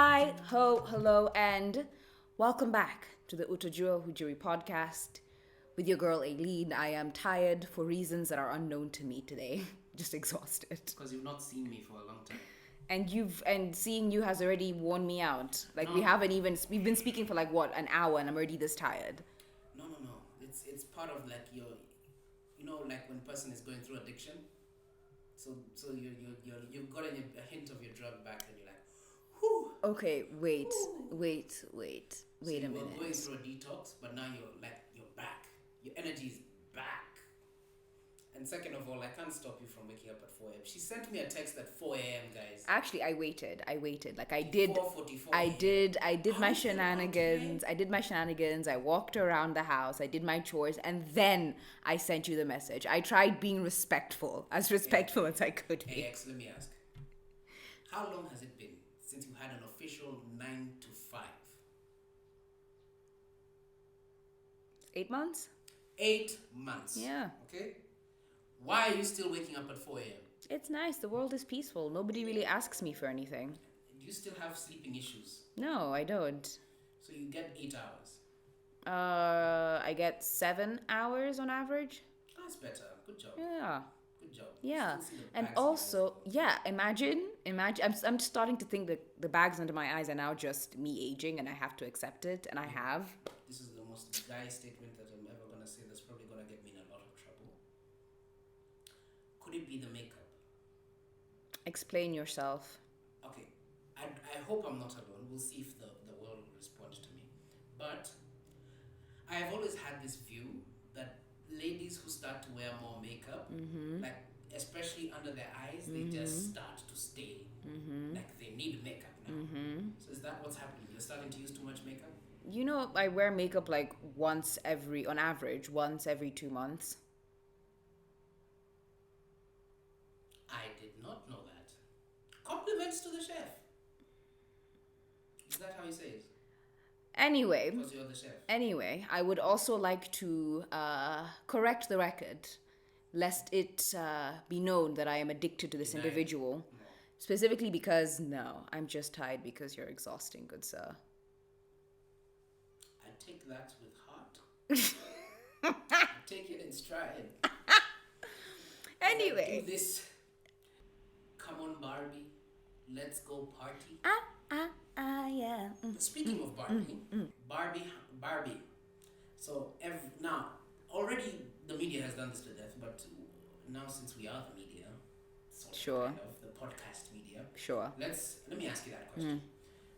Hi, ho, hello, and welcome back to the Utojuro Hujuri podcast with your girl Aileen. I am tired for reasons that are unknown to me today. Just exhausted. Because you've not seen me for a long time. And seeing you has already worn me out. Like No. we've been speaking for like what, an hour, and I'm already this tired. No. It's part of like your, like when a person is going through addiction. So you've gotten a hint of your drug back, and you're like, whew. Okay, wait Ooh. a minute. So you were going through a detox, but now you're back. Your energy is back. And second of all, I can't stop you from waking up at 4 a.m. She sent me a text at 4 a.m., guys. Actually, I waited. Like I did. 4:44 I did my How is it shenanigans. I did my shenanigans. I walked around the house. I did my chores, and then I sent you the message. I tried being respectful as I could be. AX, let me ask. How long has it been since you had an official 9 to 5? 8 months? 8 months. Yeah. Okay? Why are you still waking up at 4 a.m.? It's nice. The world is peaceful. Nobody really asks me for anything. Do you still have sleeping issues? No, I don't. So you get 8 hours. I get 7 hours on average. That's better. Good job. Yeah. Good job. Yeah, Still see the and bags in also, yeah, imagine. I'm starting to think that the bags under my eyes are now just me aging, and I have to accept it, and I have. This is the most guy statement that I'm ever gonna say. That's probably gonna get me in a lot of trouble. Could it be the makeup? Explain yourself. Okay, I hope I'm not alone. We'll see if the world will respond to me. But I have always had this view that ladies who start to wear more makeup, like especially under their eyes, they just start to stay. Like they need makeup now. So is that what's happening? You're starting to use too much makeup? You know, I wear makeup like on average, once every 2 months. I did not know that. Compliments to the chef. Is that how you say it? Anyway, Because you're the chef. I would also like to correct the record, lest it be known that I am addicted to this Deny it. individual. No. Specifically because, no, I'm just tired because you're exhausting, good sir. I take that with heart. I take it in stride. Anyway. Do this. Come on, Barbie. Let's go party. Yeah. Speaking of Barbie, Barbie. So now, already the media has done this to death, but now since we are the media, sort of, Sure. kind of, the podcast media, Sure. let me ask you that question.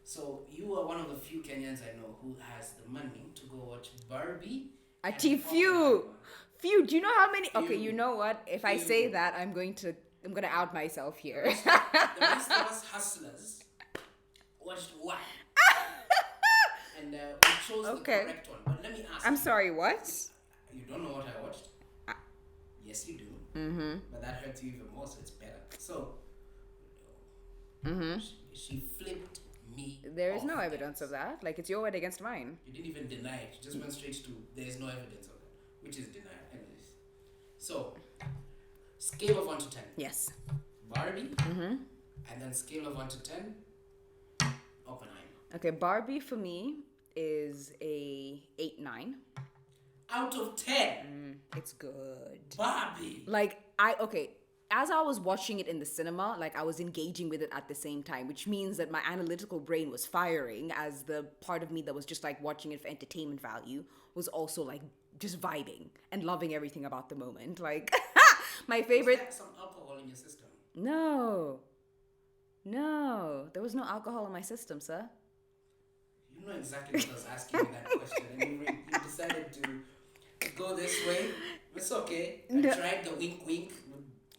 So you are one of the few Kenyans I know who has the money to go watch Barbie. Ati and few. Oppenheimer. Few. Do you know how many? Few. Okay, you know what? If I Few. say that, I'm gonna out myself here. The rest of us hustlers watched one. And we chose the correct one. But let me ask I'm you. sorry, what? You don't know what I watched? Yes, you do. But that hurts you even more, so it's better. So, she flipped me. There is off no the evidence gas. of that. Like, it's your word against mine. You didn't even deny it. You just went straight to there is no evidence of that, which is denial. Anyways. So, scale of 1 to 10. Yes. Barbie. And then scale of 1 to 10. Oppenheimer. Okay, Barbie for me is a 8-9. Out of 10. It's good. Barbie. As I was watching it in the cinema, like I was engaging with it at the same time, which means that my analytical brain was firing as the part of me that was just like watching it for entertainment value was also like just vibing and loving everything about the moment. Like my favorite. Was there some alcohol in your system? No, there was no alcohol in my system, sir. You know exactly what I was asking you that question, and you decided to go this way. It's okay. I tried the wink.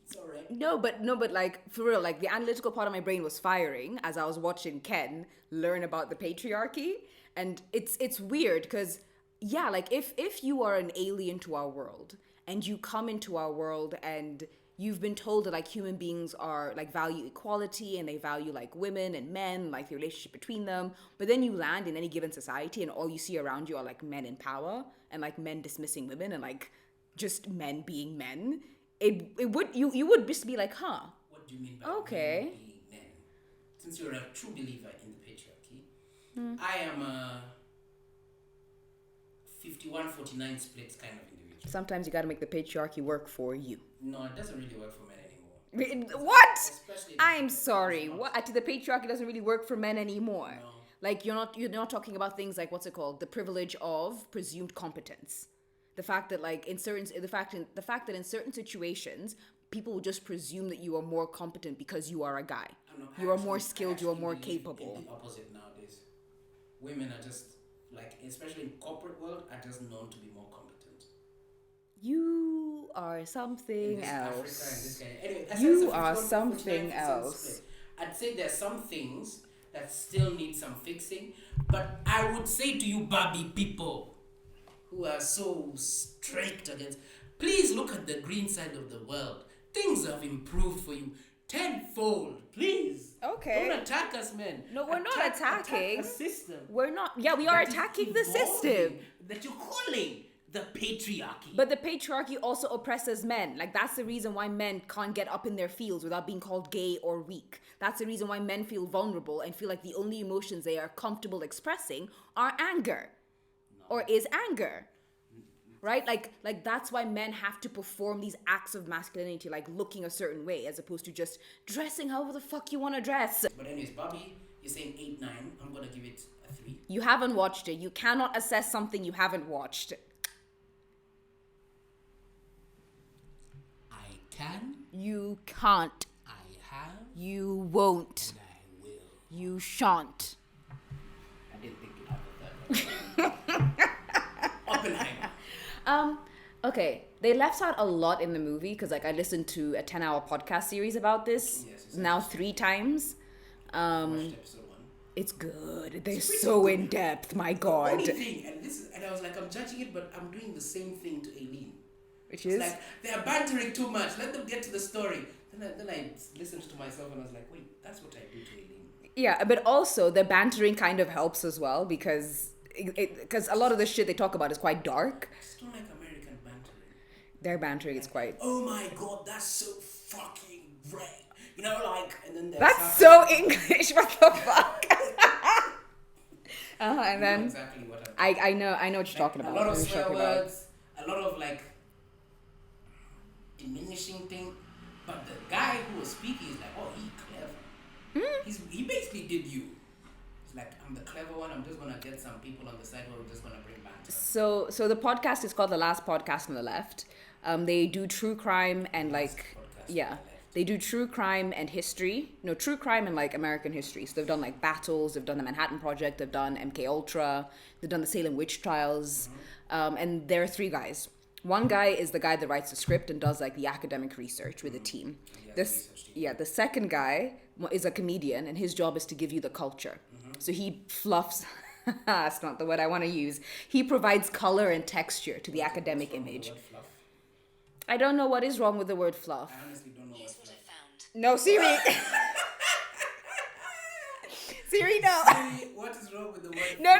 It's alright. No, but like for real, like the analytical part of my brain was firing as I was watching Ken learn about the patriarchy, and it's weird because yeah, like if you are an alien to our world and you come into our world and you've been told that like human beings are like value equality and they value like women and men, like the relationship between them, but then you land in any given society and all you see around you are like men in power and like men dismissing women and like just men being men. You would just be like, huh? What do you mean by Okay. men being men? Since you're a true believer in the patriarchy. I am a 51-49 splits kind of individual. Sometimes you got to make the patriarchy work for you. No, it doesn't really work for men anymore. What? Especially I'm sorry. What? The patriarchy doesn't really work for men anymore. No. Like you're not talking about things like what's it called? The privilege of presumed competence. The fact that like in certain the fact that in certain situations people will just presume that you are more competent because you are a guy. You are more skilled, you are more capable. In the opposite nowadays. Women are just like, especially in corporate world, are just known to be more competent. You are something else. Africa and this kind of, anyway, You are something else. Split. I'd say there's some things that still need some fixing, but I would say to you, Barbie people, who are so strict against, please look at the green side of the world. Things have improved for you tenfold. Please. Okay. Don't attack us, men. No, we're not attacking. Attack a system. We're not. Yeah, we are attacking the system. That you're calling the patriarchy. But the patriarchy also oppresses men. Like, that's the reason why men can't get up in their fields without being called gay or weak. That's the reason why men feel vulnerable and feel like the only emotions they are comfortable expressing are anger. Or is anger. Right? Like that's why men have to perform these acts of masculinity, like looking a certain way, as opposed to just dressing however the fuck you want to dress. But anyways, Barbie, you're saying 8-9. I'm going to give it a 3. You haven't watched it. You cannot assess something you haven't watched. I can. You can't. I have. You won't. And I will. You shan't. I didn't think you'd have that. Oppenheimer. Okay, they left out a lot in the movie because like I listened to a 10-hour podcast series about this now 3 times. Watched episode 1. It's good. They're so in depth, my god. The only thing, and I was like, I'm judging it, but I'm doing the same thing to Aileen. Which it's is like they're bantering too much. Let them get to the story. Then I listened to myself and I was like, wait, that's what I do to Aileen. Yeah, but also the bantering kind of helps as well because a lot of the shit they talk about is quite dark. I just don't like American bantering. Their bantering is quite... Oh my god, that's so fucking great. You know, like, and then that's so English, what the fuck? And then... exactly what I'm I know what you're talking about. A lot of swear words, a lot of like diminishing thing. But the guy who was speaking is like, oh, he's clever. He basically did you. Like, I'm the clever one. I'm just gonna get some people on the side who are just gonna bring banter. So the podcast is called The Last Podcast on the Left. They do true crime and they do true crime and history. No, true crime and like American history. So they've done like battles. They've done the Manhattan Project. They've done MK Ultra. They've done the Salem witch trials. And there are 3 guys. One guy is the guy that writes the script and does like the academic research with the team. The second guy is a comedian and his job is to give you the culture. So he fluffs, that's not the word I want to use. He provides color and texture to the academic image. I don't know what is wrong with the word fluff. I honestly don't know what fluff. No, Siri. Siri, no. Siri, what is wrong with the word No.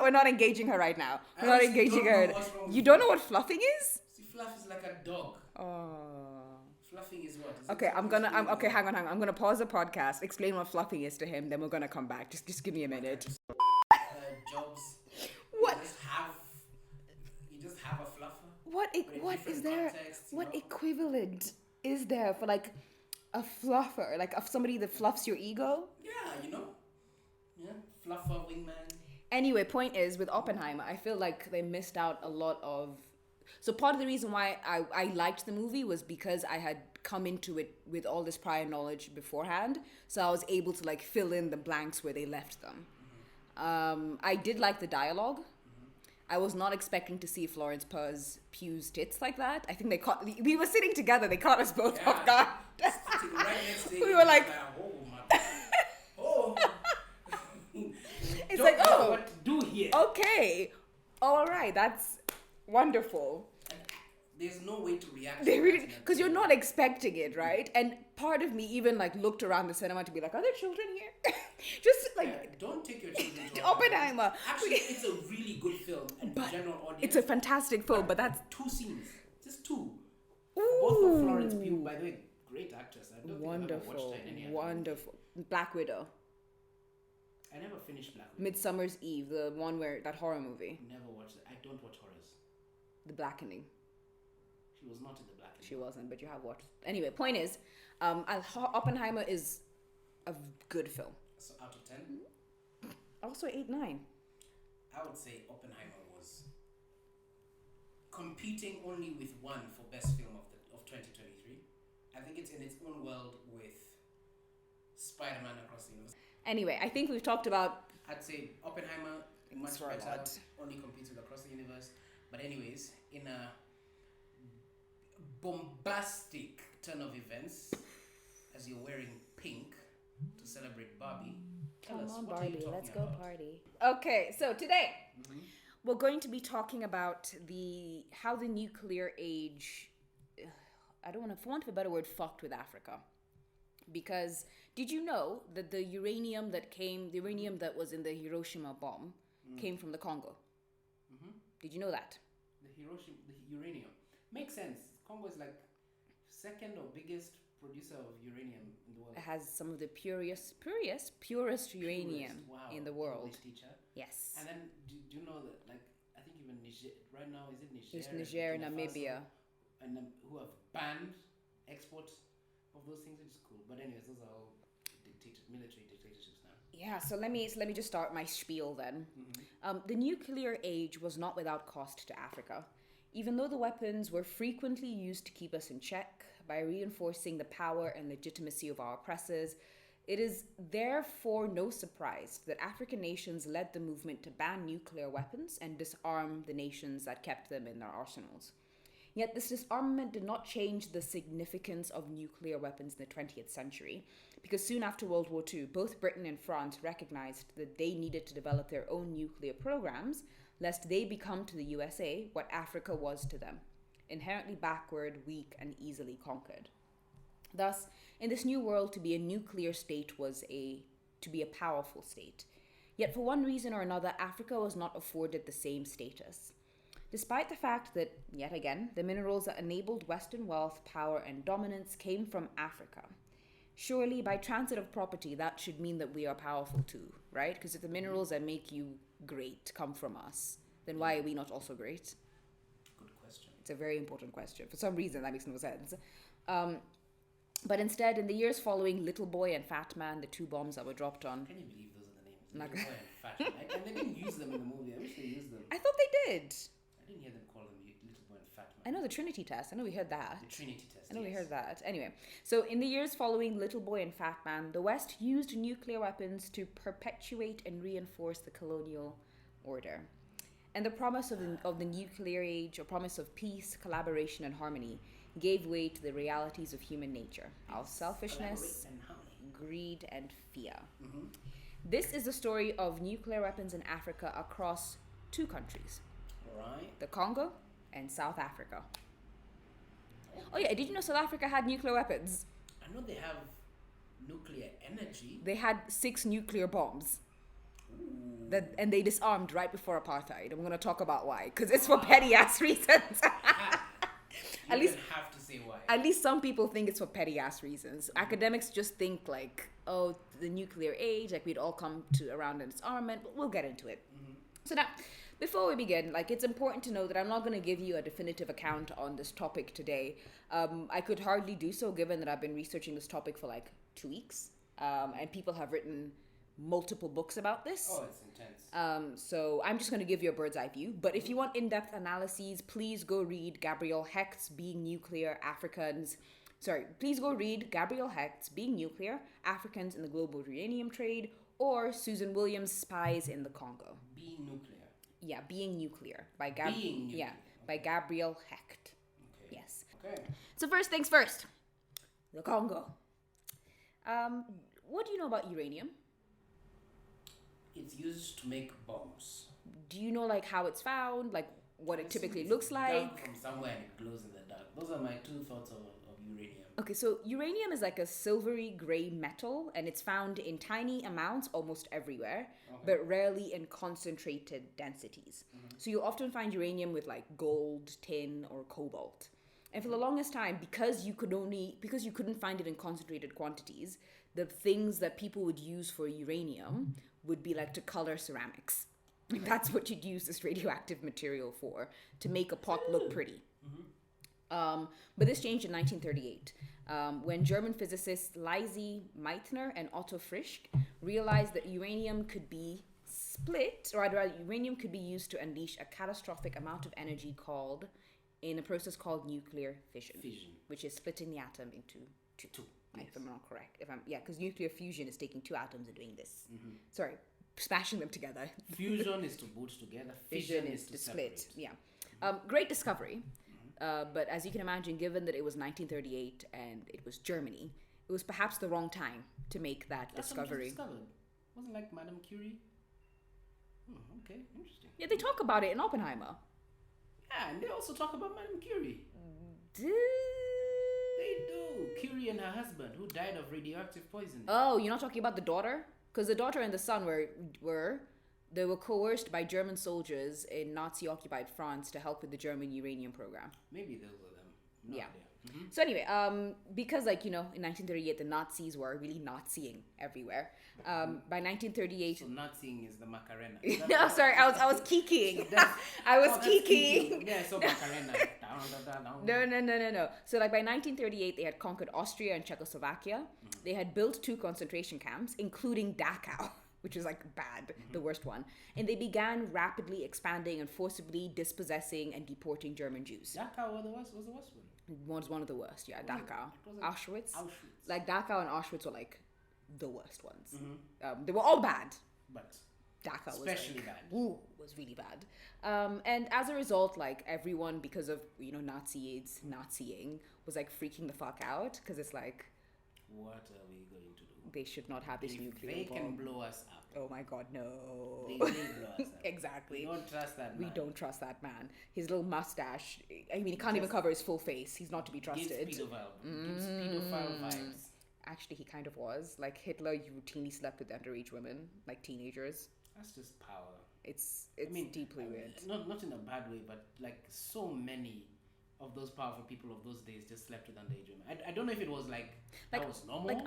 We're not engaging her right now. We're not engaging her. You don't know what fluffing is? See, fluff is like a dog. Oh. Fluffing is what? Okay, hang on. I'm gonna pause the podcast, explain what fluffing is to him, then we're gonna come back. Just give me a minute. Jobs. What? You just have a fluffer. What is there? What equivalent is there for like a fluffer? Like of somebody that fluffs your ego? Yeah, you know. Yeah, fluffer, wingman. Anyway, point is with Oppenheimer, I feel like they missed out a lot of. So part of the reason why I liked the movie was because I had come into it with all this prior knowledge beforehand. So I was able to like fill in the blanks where they left them. I did like the dialogue. I was not expecting to see Florence Pugh's tits like that. I think we were sitting together. They caught us both off guard. Right next to we were like, oh my God. Oh. It's don't like, know what to do here. Okay. All right. That's wonderful. There's no way to react. Because you're not expecting it, right? And part of me even like looked around the cinema to be like, are there children here? Just like don't take your children to Oppenheimer. Actually, it's a really good film, and the general audience. It's a fantastic film, but that's 2 scenes, just 2. Ooh. Both of Florence Pugh, by the way, great actress. I don't think I've ever watched her in any other wonderful. Black Widow. I never finished Black Widow. Midsummer's Eve, the one where that horror movie, Never watched it. I don't watch horrors. The Blackening. She was not in the Blackening. She wasn't, but you have watched. Anyway, point is, Oppenheimer is a good film. So out of 10, Also 8-9. I would say Oppenheimer was competing only with one for best film of 2023. I think it's in its own world with Spider-Man Across the Universe. Anyway, I think we've talked about. I'd say Oppenheimer much Sorry, better, what? only competes with Across the Universe. But anyways, in a bombastic turn of events, as you're wearing pink to celebrate Barbie, tell us, Come on, what are you Barbie, talking let's go about? party. Okay, so today we're going to be talking about how the nuclear age, I don't want to, for want of a better word, fucked with Africa. Because did you know that the uranium that was in the Hiroshima bomb came from the Congo? Did you know that? The uranium. Makes sense. Congo is like second or biggest producer of uranium in the world. It has some of the purest uranium in the world. English teacher. Yes. And then do you know that, like, I think even Niger, right now, is it Niger? There's Niger, Burkina Namibia. Faso, and who have banned export of those things, which is cool. But anyways, those are all military dictatorships now. Yeah, so let me just start my spiel then. The nuclear age was not without cost to Africa. Even though the weapons were frequently used to keep us in check by reinforcing the power and legitimacy of our oppressors, it is therefore no surprise that African nations led the movement to ban nuclear weapons and disarm the nations that kept them in their arsenals. Yet this disarmament did not change the significance of nuclear weapons in the 20th century, because soon after World War II, both Britain and France recognized that they needed to develop their own nuclear programs, lest they become to the USA what Africa was to them, inherently backward, weak, and easily conquered. Thus, in this new world, to be a nuclear state was to be a powerful state. Yet for one reason or another, Africa was not afforded the same status. Despite the fact that, yet again, the minerals that enabled Western wealth, power, and dominance came from Africa. Surely, by transit of property, that should mean that we are powerful too, right? Because if the minerals that make you great come from us, then why are we not also great? Good question. It's a very important question. For some reason, that makes no sense. But instead, in the years following Little Boy and Fat Man, the two bombs that were dropped on... Can you believe those are the names? Little Boy and Fat Man. And they didn't use them in the movie. I wish they used them. I thought they did. I didn't hear them call them Little Boy and Fat Man. I know the Trinity test. I know we heard that. The Trinity test, I know we yes. heard that. Anyway, so in the years following Little Boy and Fat Man, the West used nuclear weapons to perpetuate and reinforce the colonial order. And the promise of the nuclear age, a promise of peace, collaboration, and harmony, gave way to the realities of human nature, our selfishness, greed, and fear. This is the story of nuclear weapons in Africa across two countries, Right. the Congo and South Africa. Oh yeah, did you know South Africa had nuclear weapons? I know they have nuclear energy. They had 6 nuclear bombs. And they disarmed right before apartheid. I'm going to talk about why, because it's for petty ass reasons. You At least have to say why. At least some people think it's for petty ass reasons. Academics just think like, oh, the nuclear age, like we'd all come to around an disarmament, but we'll get into it. So now, before we begin, like it's important to know that I'm not going to give you a definitive account on this topic today. I could hardly do so given that I've been researching this topic for like 2 weeks, and people have written multiple books about this. Oh, it's intense. So I'm just going to give you a bird's eye view. But if you want in-depth analyses, please go read Gabrielle Hecht's please go read Gabrielle Hecht's Being Nuclear, Africans in the Global Uranium Trade, or Susan Williams' Spies in the Congo. Being Nuclear. Yeah, Being Nuclear by Being Nuclear. Yeah, by Gabrielle Hecht. Okay. Yes. Okay. So first things first, the Congo. What do you know about uranium? It's used to make bombs. Do you know like how it's found, like what it I typically assume looks it's like? dug from somewhere and it glows in the dark. Those are my 2 thoughts of uranium. Okay, so uranium is like a silvery gray metal, and it's found in tiny amounts almost everywhere, but rarely in concentrated densities. So you'll often find uranium with like gold, tin, or cobalt. And for the longest time, because you couldn't find it in concentrated quantities, the things that people would use for uranium would be like to color ceramics. Like that's what you'd use this radioactive material for, to make a pot look pretty. But this changed in 1938 when German physicists Lise Meitner and Otto Frisch realized that uranium could be split, or rather, uranium could be used to unleash a catastrophic amount of energy in a process called nuclear fission. Which is splitting the atom into two. Yes. If I'm not correct. Because nuclear fusion is taking two atoms and doing this. Sorry, smashing them together. Fusion is to put together. Fission is to split. Yeah. Great discovery. But as you can imagine, given that it was 1938 and it was Germany, it was perhaps the wrong time to make that discovery. Wasn't like Madame Curie? Okay, interesting. Yeah, they talk about it in Oppenheimer. Yeah, and they also talk about Madame Curie. They do. Curie and her husband, who died of radioactive poisoning. Oh, you're not talking about the daughter? Because the daughter and the son were coerced by German soldiers in Nazi-occupied France to help with the German uranium program. Maybe those were them. No idea. So anyway, because in 1938 the Nazis were really Naziing everywhere. By 1938, so Naziing is the Macarena. No, sorry, I was kikiing. I was kikiing. Yeah, so Macarena. No. So like by 1938 they had conquered Austria and Czechoslovakia. They had built 2 concentration camps, including Dachau, which is like bad, the worst one. And they began rapidly expanding and forcibly dispossessing and deporting German Jews. Dachau was the worst one? Was one of the worst, yeah. Dachau. Auschwitz. Auschwitz. Like Dachau and Auschwitz were like the worst ones. They were all bad. But Dachau was especially bad. Was really bad. And as a result, like everyone, because of, Naziing, was like freaking the fuck out. Because it's like, what are we going to do? They should not have this nuclear They bomb. can blow us up. Oh my God, no. They will blow us up. Exactly. We don't trust that man. We don't trust that man. His little mustache, I mean, he can't even cover his full face. He's not to be trusted. Gives pedophile vibes. Actually, he kind of was. Like Hitler routinely slept with underage women, like teenagers. That's just power. It's deeply weird. Not in a bad way, but like so many of those powerful people of those days just slept with underage women. I don't know if it was like that was normal.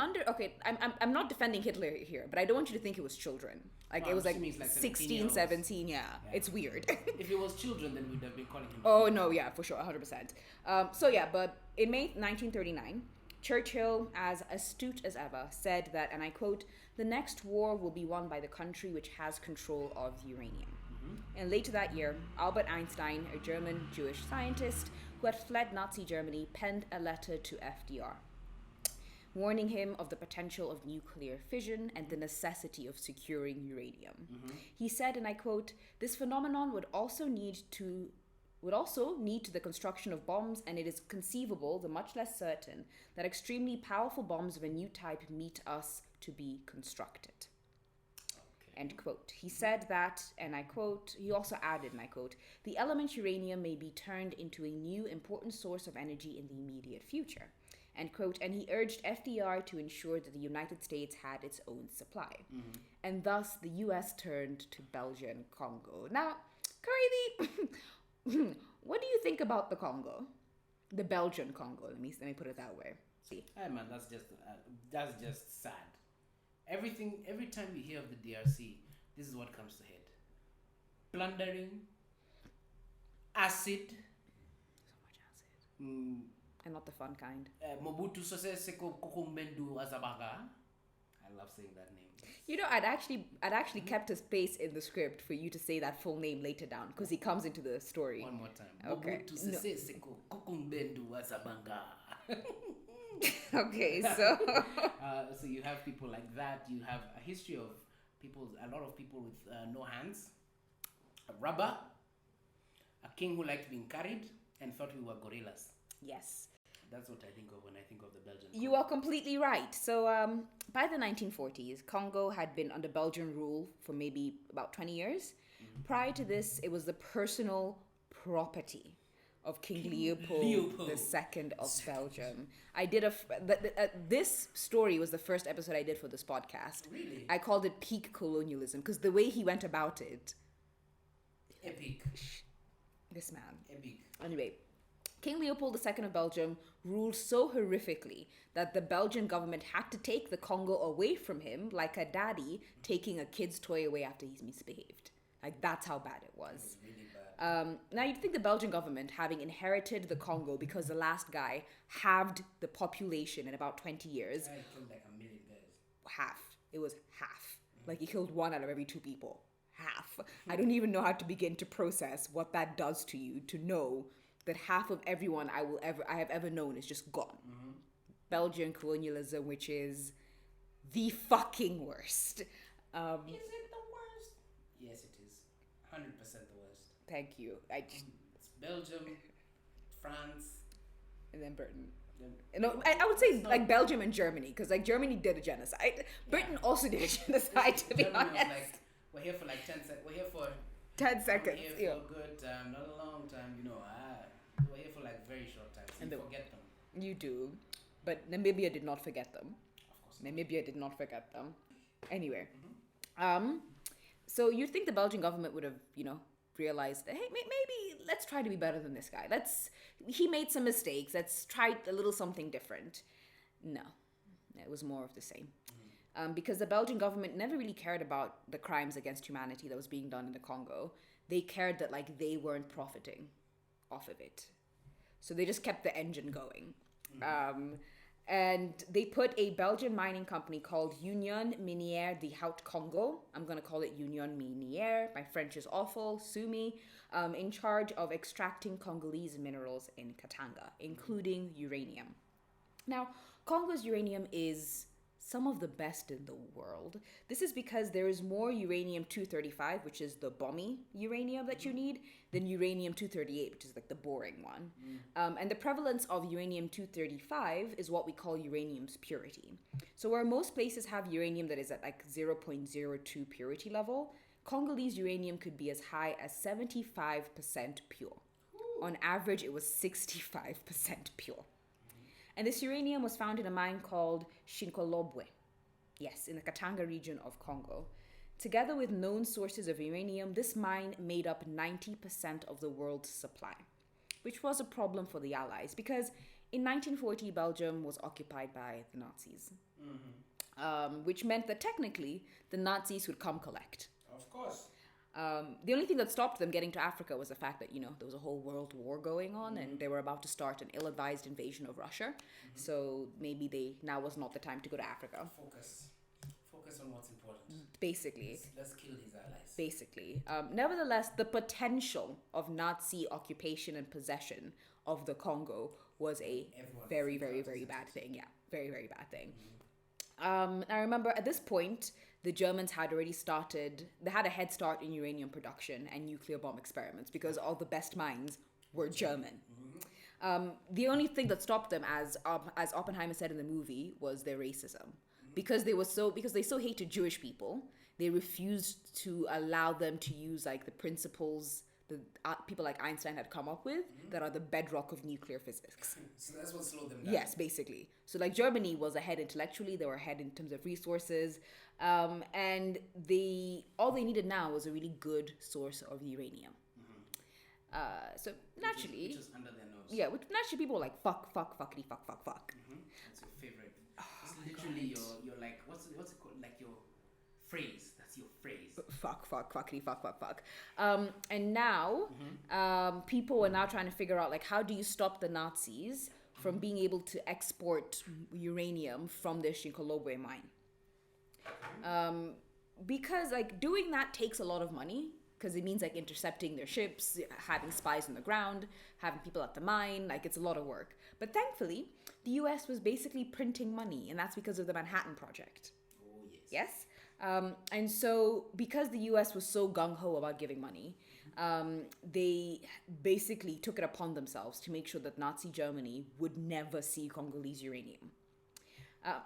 I'm not defending Hitler here, but I don't want you to think it was children. Like it was like 16, 17, yeah. It's weird. If it was children, then we'd have been calling him. Oh no, yeah, for sure, 100%. But in May 1939, Churchill, as astute as ever, said that, and I quote, "The next war will be won by the country which has control of uranium." And later that year, Albert Einstein, a German Jewish scientist who had fled Nazi Germany, penned a letter to FDR, warning him of the potential of nuclear fission and the necessity of securing uranium. He said, and I quote, "This phenomenon would also need to the construction of bombs, and it is conceivable, though much less certain, that extremely powerful bombs of a new type meet us to be constructed." End quote. He said that, and I quote, he also added, and I quote, "The element uranium may be turned into a new important source of energy in the immediate future." End quote. And he urged FDR to ensure that the United States had its own supply. And thus the US turned to Belgian Congo. Now, Kariithi, what do you think about the Congo? The Belgian Congo, let me put it that way. Hey man, that's just sad. Every time you hear of the DRC, this is what comes to head. Plundering, acid. So much acid. And not the fun kind. Mobutu Sese Seko Kokumbendu Azabaga. I love saying that name. I'd actually kept a space in the script for you to say that full name later down, because he comes into the story. One more time. Okay. Mobutu Sese Seko Kokumbendu Azabanga. Okay, so so you have people like that. You have a history of a lot of people with no hands, a rubber, a king who liked being carried and thought we were gorillas. Yes. That's what I think of when I think of the Belgian. You are completely right. So by the 1940s, Congo had been under Belgian rule for maybe about 20 years. Prior to this, it was the personal property of King Leopold II of Belgium. I did this story was the first episode I did for this podcast. Really? I called it peak colonialism because the way he went about it. Epic. This man. Epic. Anyway, King Leopold II of Belgium ruled so horrifically that the Belgian government had to take the Congo away from him, like a daddy taking a kid's toy away after he's misbehaved. Like, that's how bad it was. It was really bad. Now, you'd think the Belgian government, having inherited the Congo because the last guy halved the population in about 20 years, I killed like 1 million guys. half. It was half. Like, he killed 1 out of every 2 people. Half. I don't even know how to begin to process what that does to you, to know that half of everyone I have ever known is just gone. Belgian colonialism, which is the fucking worst. Is it the worst? Yes, it is. 100% the worst. Thank you. It's Belgium, France, And then Britain. then No, I would say like Belgium and Germany, because like Germany did a genocide. Britain also did a genocide, to be Germany was honest. like, we're here for like 10 seconds. We're here for 10 seconds. We're here Yeah. for a good time, not a long time. We're here for like very short time. So And you the- forget them. You do. But Namibia did not forget them. Of course. Namibia did not forget them. Anyway. So you'd think the Belgian government would have, realized that, hey, maybe let's try to be better than this guy. He made some mistakes. Let's try a little something different. No, it was more of the same. Because the Belgian government never really cared about the crimes against humanity that was being done in the Congo. They cared that like they weren't profiting off of it. So they just kept the engine going. And they put a Belgian mining company called Union Minière du Haut Congo. I'm going to call it Union Minière. My French is awful. Sue me. In charge of extracting Congolese minerals in Katanga, including uranium. Now, Congo's uranium is some of the best in the world. This is because there is more uranium-235, which is the bomby uranium that you need, than uranium-238, which is like the boring one. And the prevalence of uranium-235 is what we call uranium's purity. So where most places have uranium that is at like 0.02 purity level, Congolese uranium could be as high as 75% pure. On average, it was 65% pure. And this uranium was found in a mine called Shinkolobwe, yes, in the Katanga region of Congo. Together with known sources of uranium, this mine made up 90% of the world's supply, which was a problem for the Allies because in 1940, Belgium was occupied by the Nazis, which meant that technically the Nazis would come collect. Of course. The only thing that stopped them getting to Africa was the fact that, there was a whole world war going on and they were about to start an ill-advised invasion of Russia. So maybe now was not the time to go to Africa. Focus on what's important. Basically. Let's kill these allies. Basically. Nevertheless, the potential of Nazi occupation and possession of the Congo was a very, very, very bad thing. Yeah, very, very bad thing. I remember at this point, the Germans had already they had a head start in uranium production and nuclear bomb experiments because all the best minds were German. The only thing that stopped them, as Oppenheimer said in the movie, was their racism. Because they so hated Jewish people, they refused to allow them to use like the principles that people like Einstein had come up with that are the bedrock of nuclear physics. So that's what slowed them down. Yes, basically. So like Germany was ahead intellectually, they were ahead in terms of resources, and all they needed now was a really good source of uranium. So naturally, which was under their nose. yeah, naturally people were like fuck, fuckity, fuck. That's your favorite. It's literally your like what's it called, like your phrase. That's your phrase. Fuck, fuckity, fuck. And now, people are now trying to figure out like how do you stop the Nazis from being able to export uranium from the Shinkolobwe mine? Because like doing that takes a lot of money because it means like intercepting their ships, having spies on the ground, having people at the mine, like it's a lot of work. But thankfully, the US was basically printing money, and that's because of the Manhattan Project. Oh yes. Yes? And so because the US was so gung-ho about giving money, they basically took it upon themselves to make sure that Nazi Germany would never see Congolese uranium.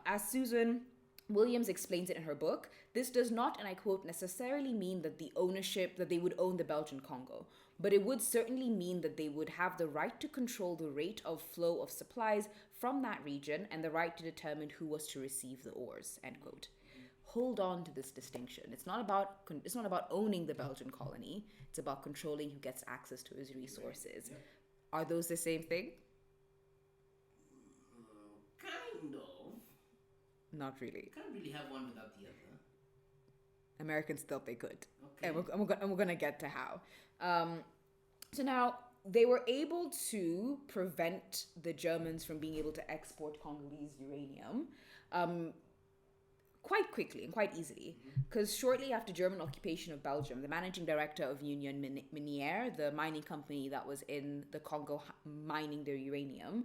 As Susan Williams explains it in her book, this does not, and I quote, necessarily mean that that they would own the Belgian Congo, but it would certainly mean that they would have the right to control the rate of flow of supplies from that region and the right to determine who was to receive the ores, end quote. Hold on to this distinction. It's not about owning the Belgian colony. It's about controlling who gets access to his resources. Yep. Are those the same thing? Kind of. Not really. Can't really have one without the other. Americans thought they could. Okay. And we're going to get to how. So now, they were able to prevent the Germans from being able to export Congolese uranium quite quickly and quite easily. Because shortly after German occupation of Belgium, the managing director of Union Minière, the mining company that was in the Congo mining their uranium,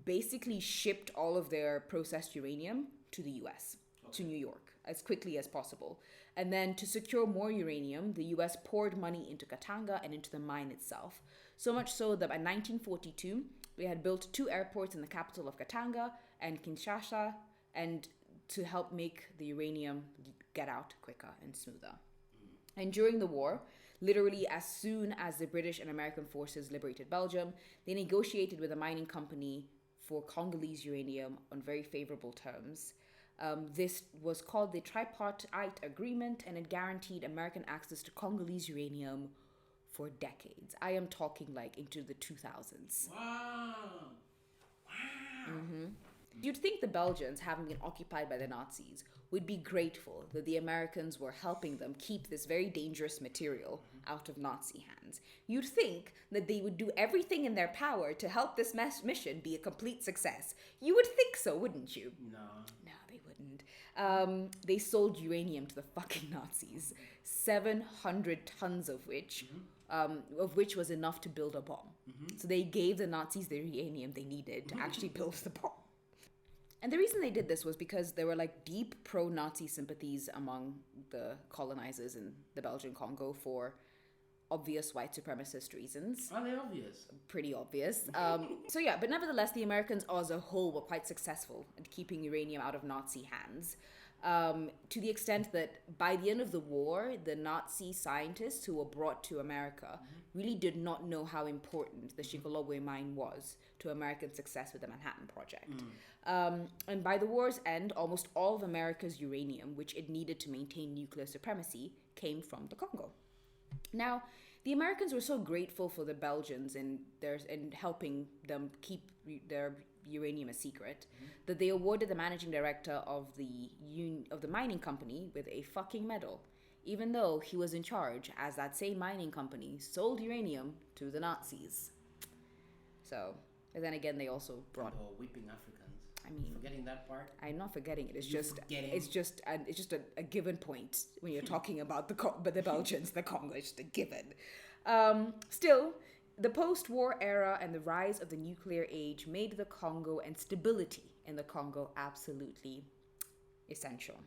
basically shipped all of their processed uranium to the US, to New York, as quickly as possible. And then to secure more uranium, the US poured money into Katanga and into the mine itself. So much so that by 1942, they had built 2 airports in the capital of Katanga and Kinshasa, and to help make the uranium get out quicker and smoother. And during the war, literally as soon as the British and American forces liberated Belgium, they negotiated with a mining company for Congolese uranium on very favorable terms. This was called the Tripartite Agreement, and it guaranteed American access to Congolese uranium for decades. I am talking like into the 2000s. Wow. You'd think the Belgians, having been occupied by the Nazis, would be grateful that the Americans were helping them keep this very dangerous material out of Nazi hands. You'd think that they would do everything in their power to help this mission be a complete success. You would think so, wouldn't you? No. No, they wouldn't. They sold uranium to the fucking Nazis, 700 tons of which was enough to build a bomb. So they gave the Nazis the uranium they needed to actually build the bomb. And the reason they did this was because there were like deep pro-Nazi sympathies among the colonizers in the Belgian Congo for obvious white supremacist reasons. Are they obvious? Pretty obvious. So yeah, but nevertheless, the Americans as a whole were quite successful at keeping uranium out of Nazi hands. To the extent that by the end of the war, the Nazi scientists who were brought to America really did not know how important the Shikolobwe mine was to American success with the Manhattan Project. And by the war's end, almost all of America's uranium, which it needed to maintain nuclear supremacy, came from the Congo. Now, the Americans were so grateful for the Belgians in helping them keep their uranium a secret that they awarded the managing director of the mining company with a fucking medal, even though he was in charge, as that same mining company sold uranium to the Nazis. So, and then again, they also brought whipping Africans. I mean, forgetting that part. I'm not forgetting it. It's just a given point when you're talking about the Belgians, the Congo. It's just a given. Still, the post-war era and the rise of the nuclear age made the Congo and stability in the Congo absolutely essential.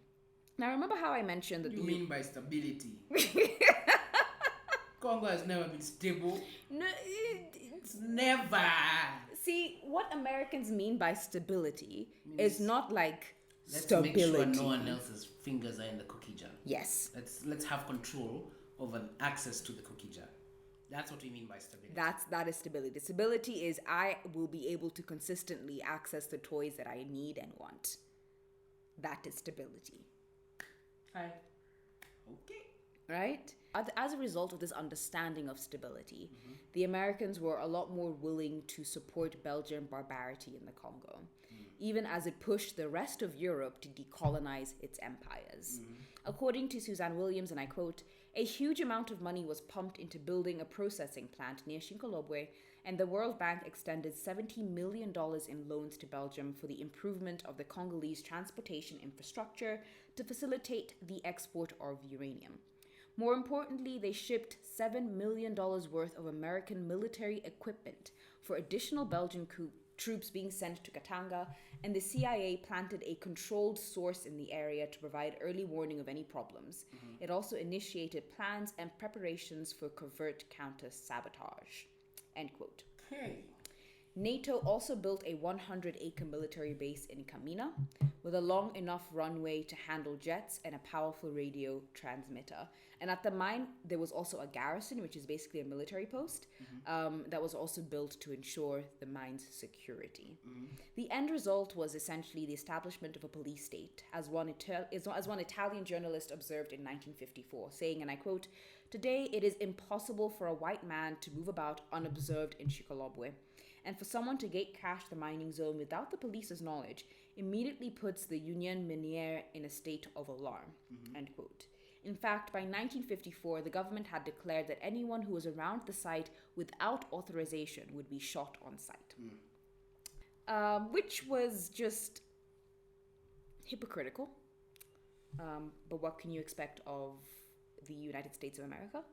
Now, remember how I mentioned that you mean by stability? Congo has never been stable. No, it's never. See, what Americans mean by stability is not like let's stability. Make sure no one else's fingers are in the cookie jar. Yes. Let's have control over access to the cookie jar. That's what we mean by stability. That is stability. Stability is I will be able to consistently access the toys that I need and want. That is stability. Hi. Okay. Right? As a result of this understanding of stability, the Americans were a lot more willing to support Belgian barbarity in the Congo, even as it pushed the rest of Europe to decolonize its empires. According to Suzanne Williams, and I quote, "A huge amount of money was pumped into building a processing plant near Shikolobwe, and the World Bank extended $70 million in loans to Belgium for the improvement of the Congolese transportation infrastructure to facilitate the export of uranium. More importantly, they shipped $7 million worth of American military equipment for additional Belgian troops being sent to Katanga, and the CIA planted a controlled source in the area to provide early warning of any problems. It also initiated plans and preparations for covert counter-sabotage." End quote. Okay. NATO also built a 100-acre military base in Kamina with a long enough runway to handle jets and a powerful radio transmitter. And at the mine, there was also a garrison, which is basically a military post, that was also built to ensure the mine's security. The end result was essentially the establishment of a police state, as one Italian journalist observed in 1954, saying, and I quote, "Today it is impossible for a white man to move about unobserved in Chicxulub, and for someone to gate crash the mining zone without the police's knowledge immediately puts the Union Miniere in a state of alarm." End quote. In fact, by 1954, the government had declared that anyone who was around the site without authorization would be shot on sight. Which was just hypocritical. But what can you expect of the United States of America?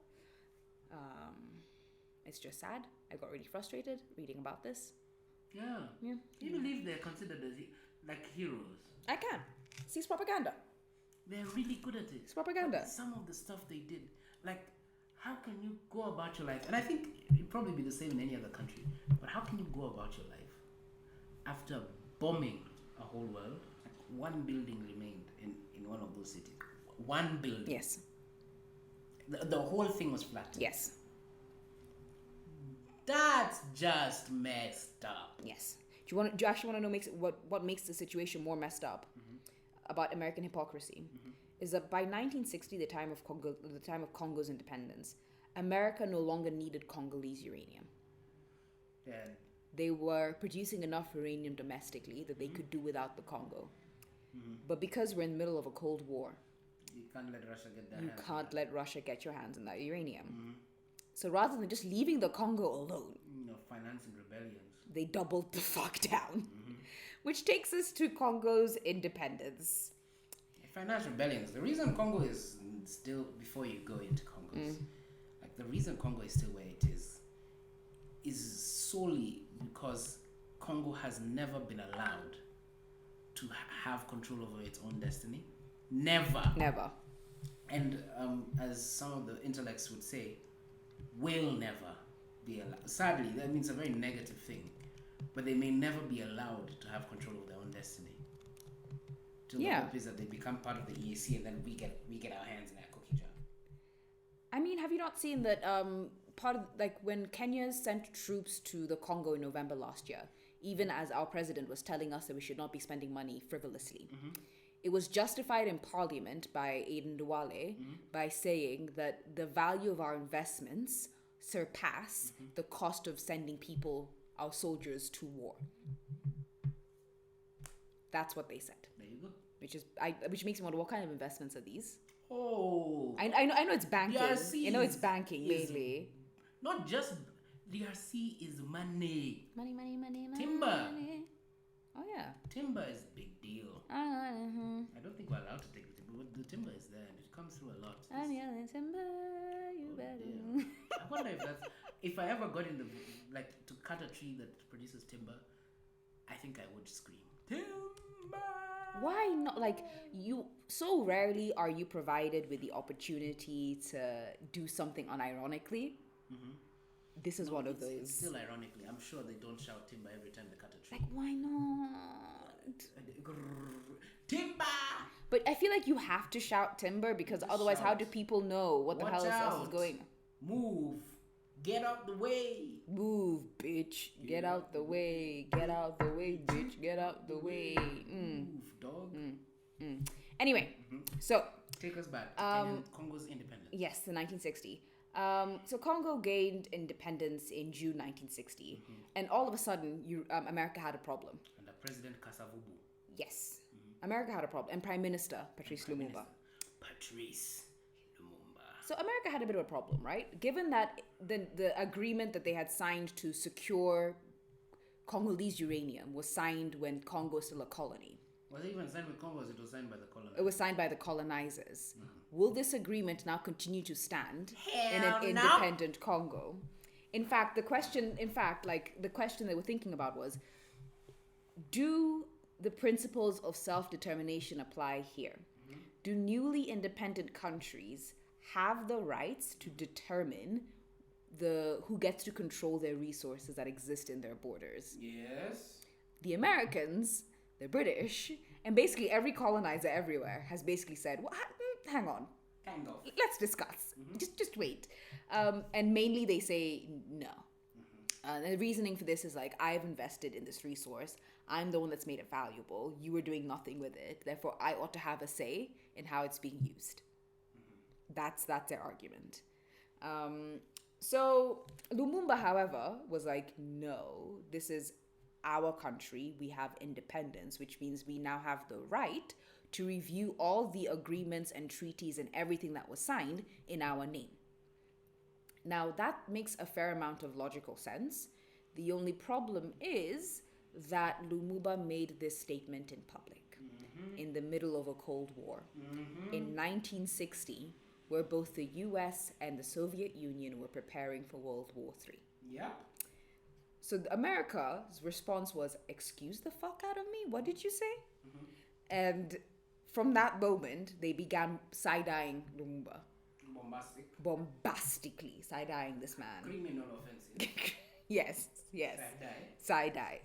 It's just sad. I got really frustrated reading about this. Yeah. Do you believe they're considered as like heroes? I can. See, it's propaganda. They're really good at it. It's propaganda. But some of the stuff they did, like, how can you go about your life? And I think it'd probably be the same in any other country. But how can you go about your life after bombing a whole world? One building remained in one of those cities. One building. Yes. The whole thing was flat. Yes. That's just messed up. Yes. Do you actually want to know what makes the situation more messed up about American hypocrisy? Is that by 1960, the time of Congo's independence, America no longer needed Congolese uranium. Yeah. They were producing enough uranium domestically that they could do without the Congo. But because we're in the middle of a Cold War, you can't let Russia get that. You can't let Russia get your hands on that uranium. So rather than just leaving the Congo alone, financing rebellions, they doubled the fuck down. Which takes us to Congo's independence. Finance rebellions. The reason Congo is still, before you go into Congo, like the reason Congo is still where it is solely because Congo has never been allowed to have control over its own destiny. Never. And as some of the intellects would say, will never be allowed. Sadly, that means a very negative thing. But they may never be allowed to have control of their own destiny. The hope is that they become part of the EAC and then we get our hands in that cookie jar. I mean, have you not seen that part of, like, when Kenya sent troops to the Congo in November last year, even as our president was telling us that we should not be spending money frivolously, it was justified in Parliament by Aiden Duale by saying that the value of our investments surpass the cost of sending people, our soldiers, to war. That's what they said. There you go. Which makes me wonder, what kind of investments are these? Oh, I know it's banking. DRC I know it's banking mainly. Not just DRC is money. Money. Timber. Money. Oh yeah. Timber is a big deal. I don't think we're allowed to take the timber, but the timber is there and it comes through a lot. I'm yelling timber, you better. I wonder if I ever got in to cut a tree that produces timber, I think I would scream, timber! Why not? Like, so rarely are you provided with the opportunity to do something unironically. This is one of those. Still ironically, I'm sure they don't shout timber every time they cut a tree. Like, why not? Timber! But I feel like you have to shout timber because otherwise, how do people know what the hell else is going on? Move. Get out the way. Move, bitch. Get out the way. Get out the way, bitch. Get out the way. Move, dog. Anyway, so take us back to Congo's independence. Yes, the 1960. So Congo gained independence in June 1960, and all of a sudden, America had a problem. Under President Kasavubu. Yes, America had a problem, and Prime Minister Patrice Lumumba. So America had a bit of a problem, right? Given that the agreement that they had signed to secure Congolese uranium was signed when Congo was still a colony. Was it even signed with Congo, or it was signed by the colonizers? It was signed by the colonizers. Will this agreement now continue to stand in an independent Congo? In fact, the question they were thinking about was, do the principles of self-determination apply here? Do newly independent countries have the rights to determine who gets to control their resources that exist in their borders. Yes. The Americans, the British, and basically every colonizer everywhere has basically said, well, hang on. Kind of. Let's discuss. Just wait. And mainly they say no. The reasoning for this is like, I've invested in this resource. I'm the one that's made it valuable. You are doing nothing with it. Therefore, I ought to have a say in how it's being used. That's their argument. So Lumumba, however, was like, no, this is our country. We have independence, which means we now have the right to review all the agreements and treaties and everything that was signed in our name. Now, that makes a fair amount of logical sense. The only problem is that Lumumba made this statement in public in the middle of a Cold War in 1960, where both the US and the Soviet Union were preparing for World War III. Yeah. So America's response was, excuse the fuck out of me? What did you say? And from that moment, they began side-eyeing Lumumba. Bombastically side-eyeing this man. Criminal offensive. Yes. Side-eye.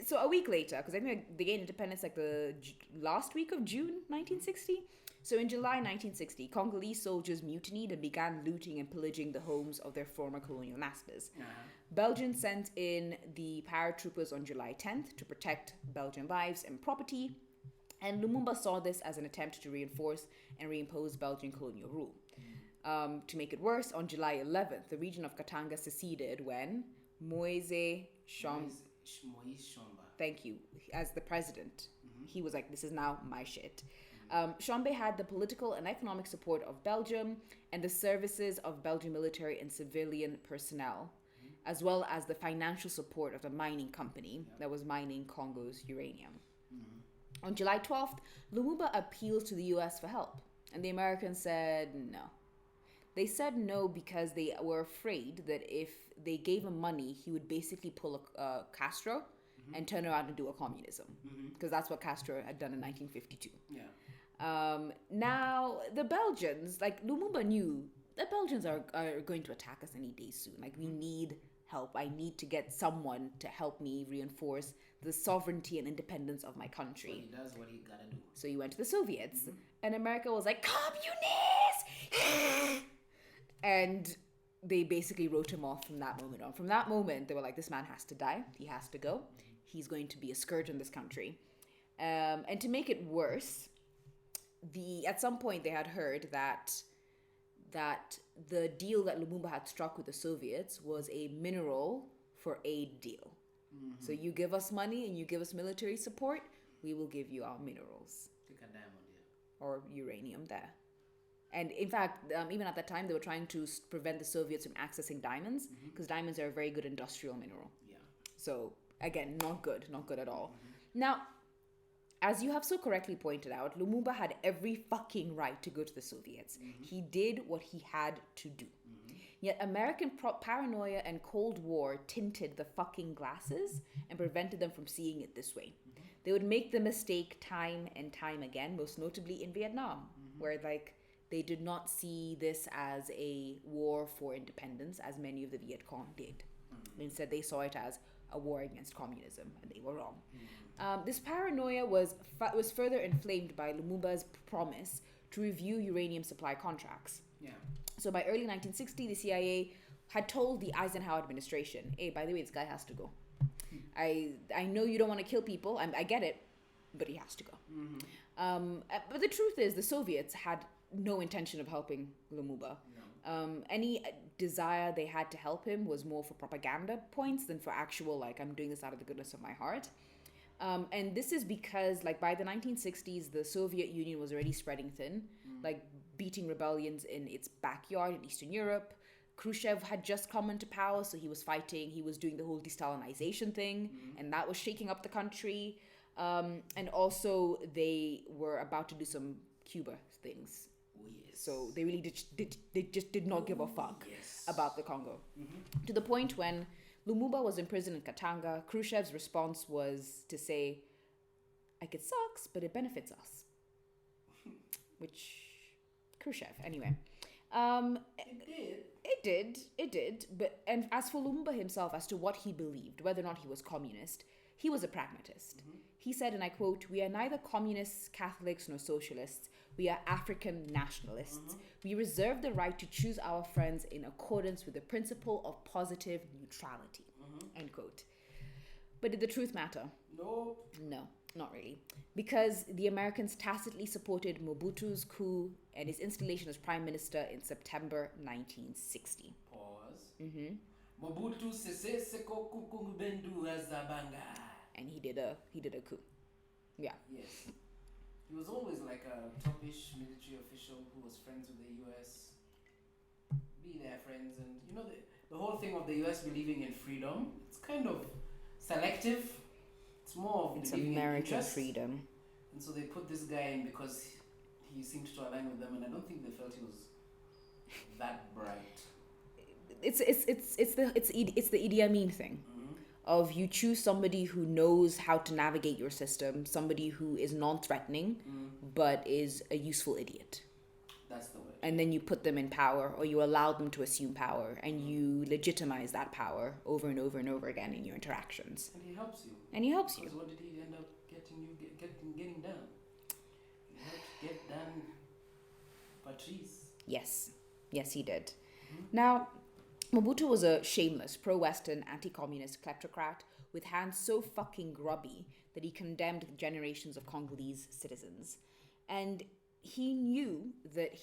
So a week later, because I think they gained independence like the last week of June 1960. So in July 1960, Congolese soldiers mutinied and began looting and pillaging the homes of their former colonial masters. Belgians sent in the paratroopers on July 10th to protect Belgian lives and property. And Lumumba saw this as an attempt to reinforce and reimpose Belgian colonial rule. To make it worse, on July 11th, the region of Katanga seceded when Moise Tshombe, thank you, as the president, he was like, this is now my shit. Tshombe had the political and economic support of Belgium and the services of Belgian military and civilian personnel, as well as the financial support of the mining company that was mining Congo's uranium. On July 12th, Lumumba appealed to the US for help, and the Americans said no. They said no because they were afraid that if they gave him money, he would basically pull a Castro and turn around and do a communism, because that's what Castro had done in 1952. Now, the Belgians, like Lumumba knew, the Belgians are going to attack us any day soon. Like, we need help. I need to get someone to help me reinforce the sovereignty and independence of my country. So he does what he gotta do. So he went to the Soviets, and America was like, communist! And they basically wrote him off from that moment on. From that moment, they were like, this man has to die. He has to go. He's going to be a scourge in this country. And to make it worse, at some point they had heard that the deal that Lumumba had struck with the Soviets was a mineral for aid deal. So you give us money and you give us military support, we will give you our minerals. Take a diamond here. Or uranium there. And in fact, even at that time, they were trying to prevent the Soviets from accessing diamonds, because diamonds are a very good industrial mineral. Yeah. So again, not good at all. Now, as you have so correctly pointed out, Lumumba had every fucking right to go to the Soviets. He did what he had to do. Yet American paranoia and Cold War tinted the fucking glasses and prevented them from seeing it this way. They would make the mistake time and time again, most notably in Vietnam, where like they did not see this as a war for independence, as many of the Viet Cong did. Instead, they saw it as a war against communism, and they were wrong. This paranoia was further inflamed by Lumumba's promise to review uranium supply contracts. Yeah. So by early 1960, the CIA had told the Eisenhower administration, hey, by the way, this guy has to go. I know you don't want to kill people. I get it, but he has to go. But the truth is, the Soviets had no intention of helping Lumumba. Any desire they had to help him was more for propaganda points than for actual, like, I'm doing this out of the goodness of my heart. And this is because, like, by the 1960s, the Soviet Union was already spreading thin, like beating rebellions in its backyard in Eastern Europe. Khrushchev had just come into power, so he was fighting. He was doing the whole de-Stalinization thing, and that was shaking up the country. And also, they were about to do some Cuba things. Oh, yes. So they really just did not give a fuck about the Congo. To the point when Lumumba was in prison in Katanga, Khrushchev's response was to say, like, it sucks, but it benefits us. Which, Khrushchev, anyway. It did. It did. But and as for Lumumba himself, as to what he believed, whether or not he was communist, he was a pragmatist. He said, and I quote, "We are neither communists, Catholics, nor socialists. We are African nationalists. We reserve the right to choose our friends in accordance with the principle of positive neutrality." End quote. But did the truth matter? No, not really. Because the Americans tacitly supported Mobutu's coup and his installation as prime minister in September 1960. Pause. Mobutu Sese Seko Kukungubendu Hazabanga. And he did a coup. Yeah. Yes. He was always like a topish military official who was friends with the US. Be their friends, and you know the whole thing of the US believing in freedom, it's kind of selective. It's more of It's believing American in interest. freedom. And so they put this guy in because he seemed to align with them, and I don't think they felt he was that bright. It's the Idi Amin thing. Of you choose somebody who knows how to navigate your system, somebody who is non-threatening, but is a useful idiot. That's the word. And then you put them in power, or you allow them to assume power, and you legitimize that power over and over and over again in your interactions. And he helps you. Because what did he end up getting done? He helped get done Patrice. Yes, he did. Now, Mobutu was a shameless, pro-Western, anti-communist kleptocrat with hands so fucking grubby that he condemned generations of Congolese citizens. And he knew that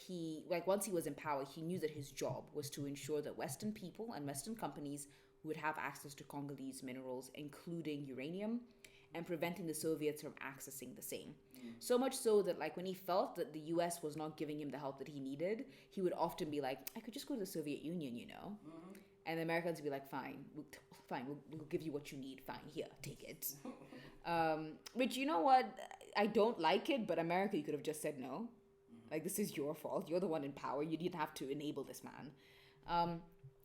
once he was in power, he knew that his job was to ensure that Western people and Western companies would have access to Congolese minerals, including uranium, and preventing the Soviets from accessing the same. So much so that when he felt that the US was not giving him the help that he needed, he would often be like, I could just go to the Soviet Union, you know? And the Americans would be like, fine, we'll give you what you need. Fine, here, take it. Which, you know what? I don't like it, but America, you could have just said no. This is your fault. You're the one in power. You didn't have to enable this man.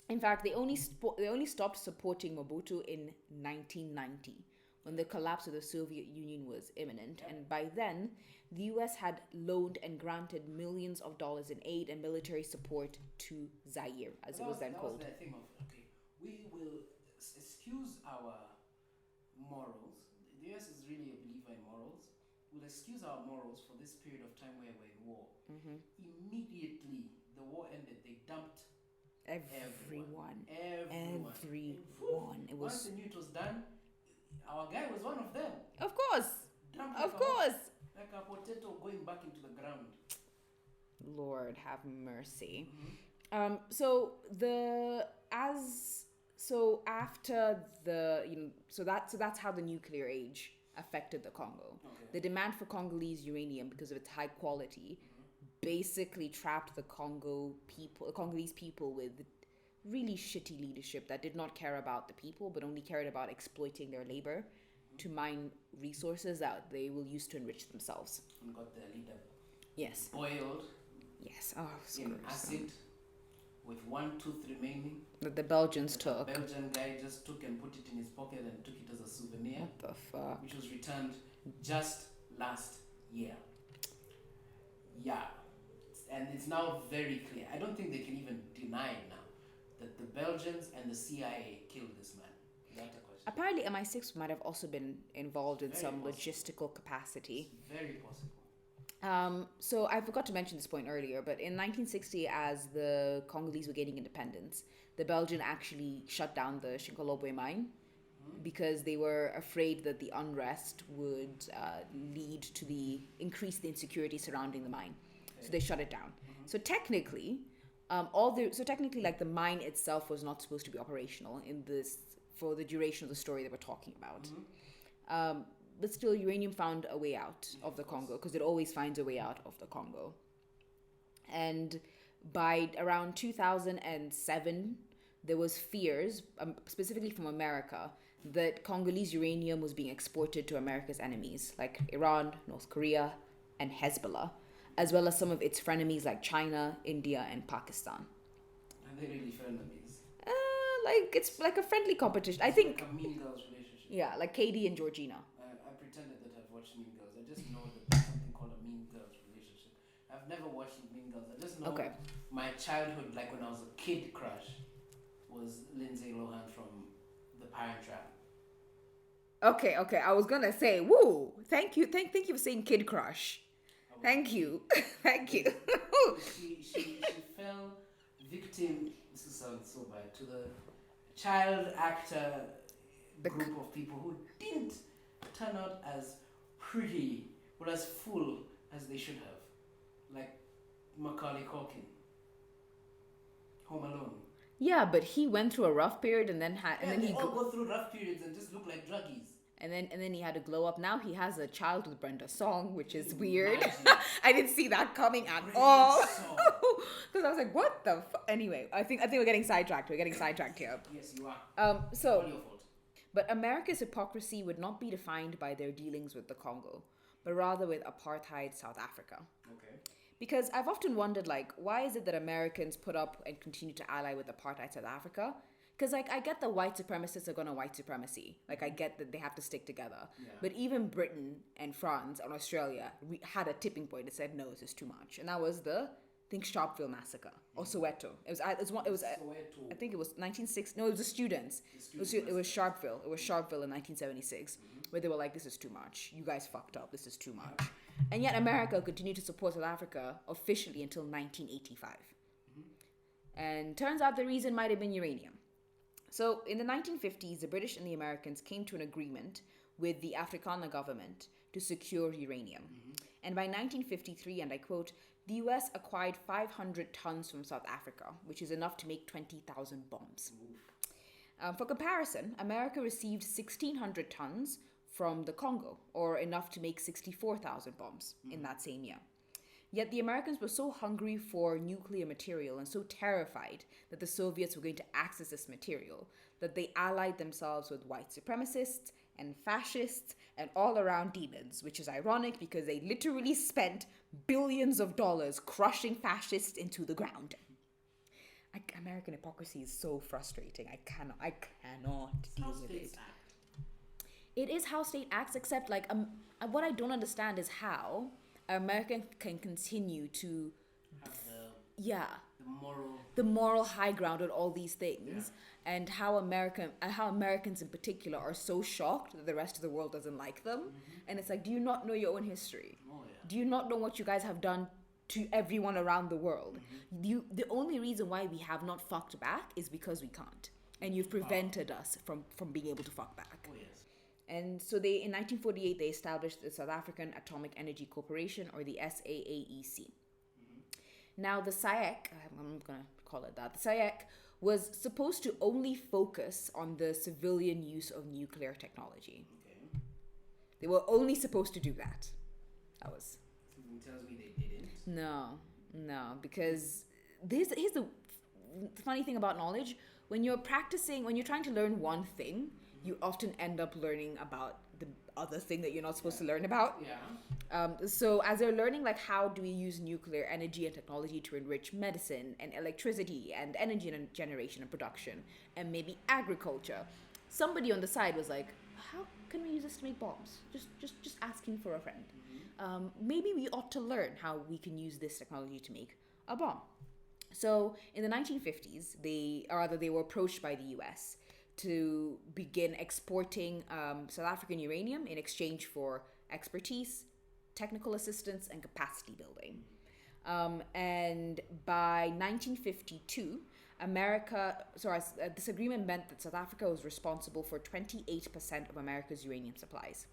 In fact, they only stopped supporting Mobutu in 1990, when the collapse of the Soviet Union was imminent. And by then, the US had loaned and granted millions of dollars in aid and military support to Zaire, as it was then called. That was their thing of, okay, we will excuse our morals. The US is really a believer in morals. We'll excuse our morals for this period of time where we're in war. Immediately, the war ended, they dumped everyone. It was. Once they knew it was done, our guy was one of them. Of course. Like a potato going back into the ground. Lord have mercy. That's how the nuclear age affected the Congo. Okay. The demand for Congolese uranium, because of its high quality, basically trapped the Congolese people with really shitty leadership that did not care about the people, but only cared about exploiting their labor to mine resources that they will use to enrich themselves. And got their leader boiled. Yes. Oh, in acid with 1 tooth remaining. That the Belgians took. The Belgian guy just took and put it in his pocket and took it as a souvenir. What the fuck? Which was returned just last year. Yeah. And it's now very clear. I don't think they can even deny it now that the Belgians and the CIA killed this man. Without a question. Apparently, MI6 might have also been involved in Very some possible. logistical capacity. It's very possible. So I forgot to mention this point earlier, but in 1960, as the Congolese were gaining independence, the Belgian actually shut down the Shinkolobwe mine because they were afraid that the unrest would lead to increase the insecurity surrounding the mine. So they shut it down. So technically, the mine itself was not supposed to be operational for the duration of the story that we're talking about. But still, uranium found a way out of the Congo, because it always finds a way out of the Congo. And by around 2007, there was fears, specifically from America, that Congolese uranium was being exported to America's enemies, like Iran, North Korea, and Hezbollah, as well as some of its frenemies like China, India, and Pakistan. Are they really frenemies? It's like a friendly competition. I It's think. like a Mean Girls relationship. Yeah, like Katie and Georgina. I pretended that I've watched Mean Girls. I just know that there's something called a Mean Girls relationship. I've I've never watched Mean Girls. I just know Okay. my childhood, like when I was a kid, crush was Lindsay Lohan from The Parent Trap. Okay. I was gonna say, woo. Thank you for saying Kid Crush. Thank you. Thank you. She fell victim. This sounds so bad to the child actor group of people who didn't turn out as pretty or as full as they should have, like Macaulay Culkin. Home Alone. Yeah, but he went through a rough period and then They all go through rough periods and just look like druggies. And then he had to glow up. Now he has a child with Brenda Song, which is weird. Imagine. I didn't see that coming at Brenda all. Song. Because I was like, what the Anyway, I think we're getting sidetracked. We're getting sidetracked here. Yes, you are. So All your fault. But America's hypocrisy would not be defined by their dealings with the Congo, but rather with apartheid South Africa. Okay. Because I've often wondered, like, why is it that Americans put up and continue to ally with apartheid South Africa? Because, like, I get the white supremacists are going to white supremacy. Like, I get that they have to stick together. Yeah. But even Britain and France and Australia had a tipping point that said, no, this is too much. And that was the, I think, Sharpeville massacre. Or Soweto. I think it was 1960. No, it was the students. It was Sharpeville. It was Sharpeville in 1976. Where they were like, this is too much. You guys fucked up. This is too much. And yet America continued to support South Africa officially until 1985. And turns out the reason might have been uranium. So in the 1950s, the British and the Americans came to an agreement with the Afrikaner government to secure uranium. And by 1953, and I quote, the US acquired 500 tons from South Africa, which is enough to make 20,000 bombs. For comparison, America received 1,600 tons from the Congo, or enough to make 64,000 bombs in that same year. Yet the Americans were so hungry for nuclear material and so terrified that the Soviets were going to access this material that they allied themselves with white supremacists and fascists and all-around demons, which is ironic because they literally spent billions of dollars crushing fascists into the ground. American hypocrisy is so frustrating. I cannot deal with it. It is how state acts, except like what I don't understand is how America can continue to the moral high ground on all these things, and how Americans in particular are so shocked that the rest of the world doesn't like them. And it's like, do you not know your own history? Do you not know what you guys have done to everyone around the world? The only reason why we have not fucked back is because we can't, and you've prevented us from being able to fuck back. And so in 1948, they established the South African Atomic Energy Corporation, or the SAAEC. Now, the SAEC, I'm going to call it that, the SAEC was supposed to only focus on the civilian use of nuclear technology. They were only supposed to do that. Something tells me they didn't. No, because here's the funny thing about knowledge. When you're trying to learn one thing, you often end up learning about the other thing that you're not supposed to learn about. So as they're learning, like, how do we use nuclear energy and technology to enrich medicine and electricity and energy generation and production and maybe agriculture, somebody on the side was like, how can we use this to make bombs? Just asking for a friend. Maybe we ought to learn how we can use this technology to make a bomb. So in the 1950s, they were approached by the US to begin exporting South African uranium in exchange for expertise, technical assistance, and capacity building. And by 1952, this agreement meant that South Africa was responsible for 28% of America's uranium supplies.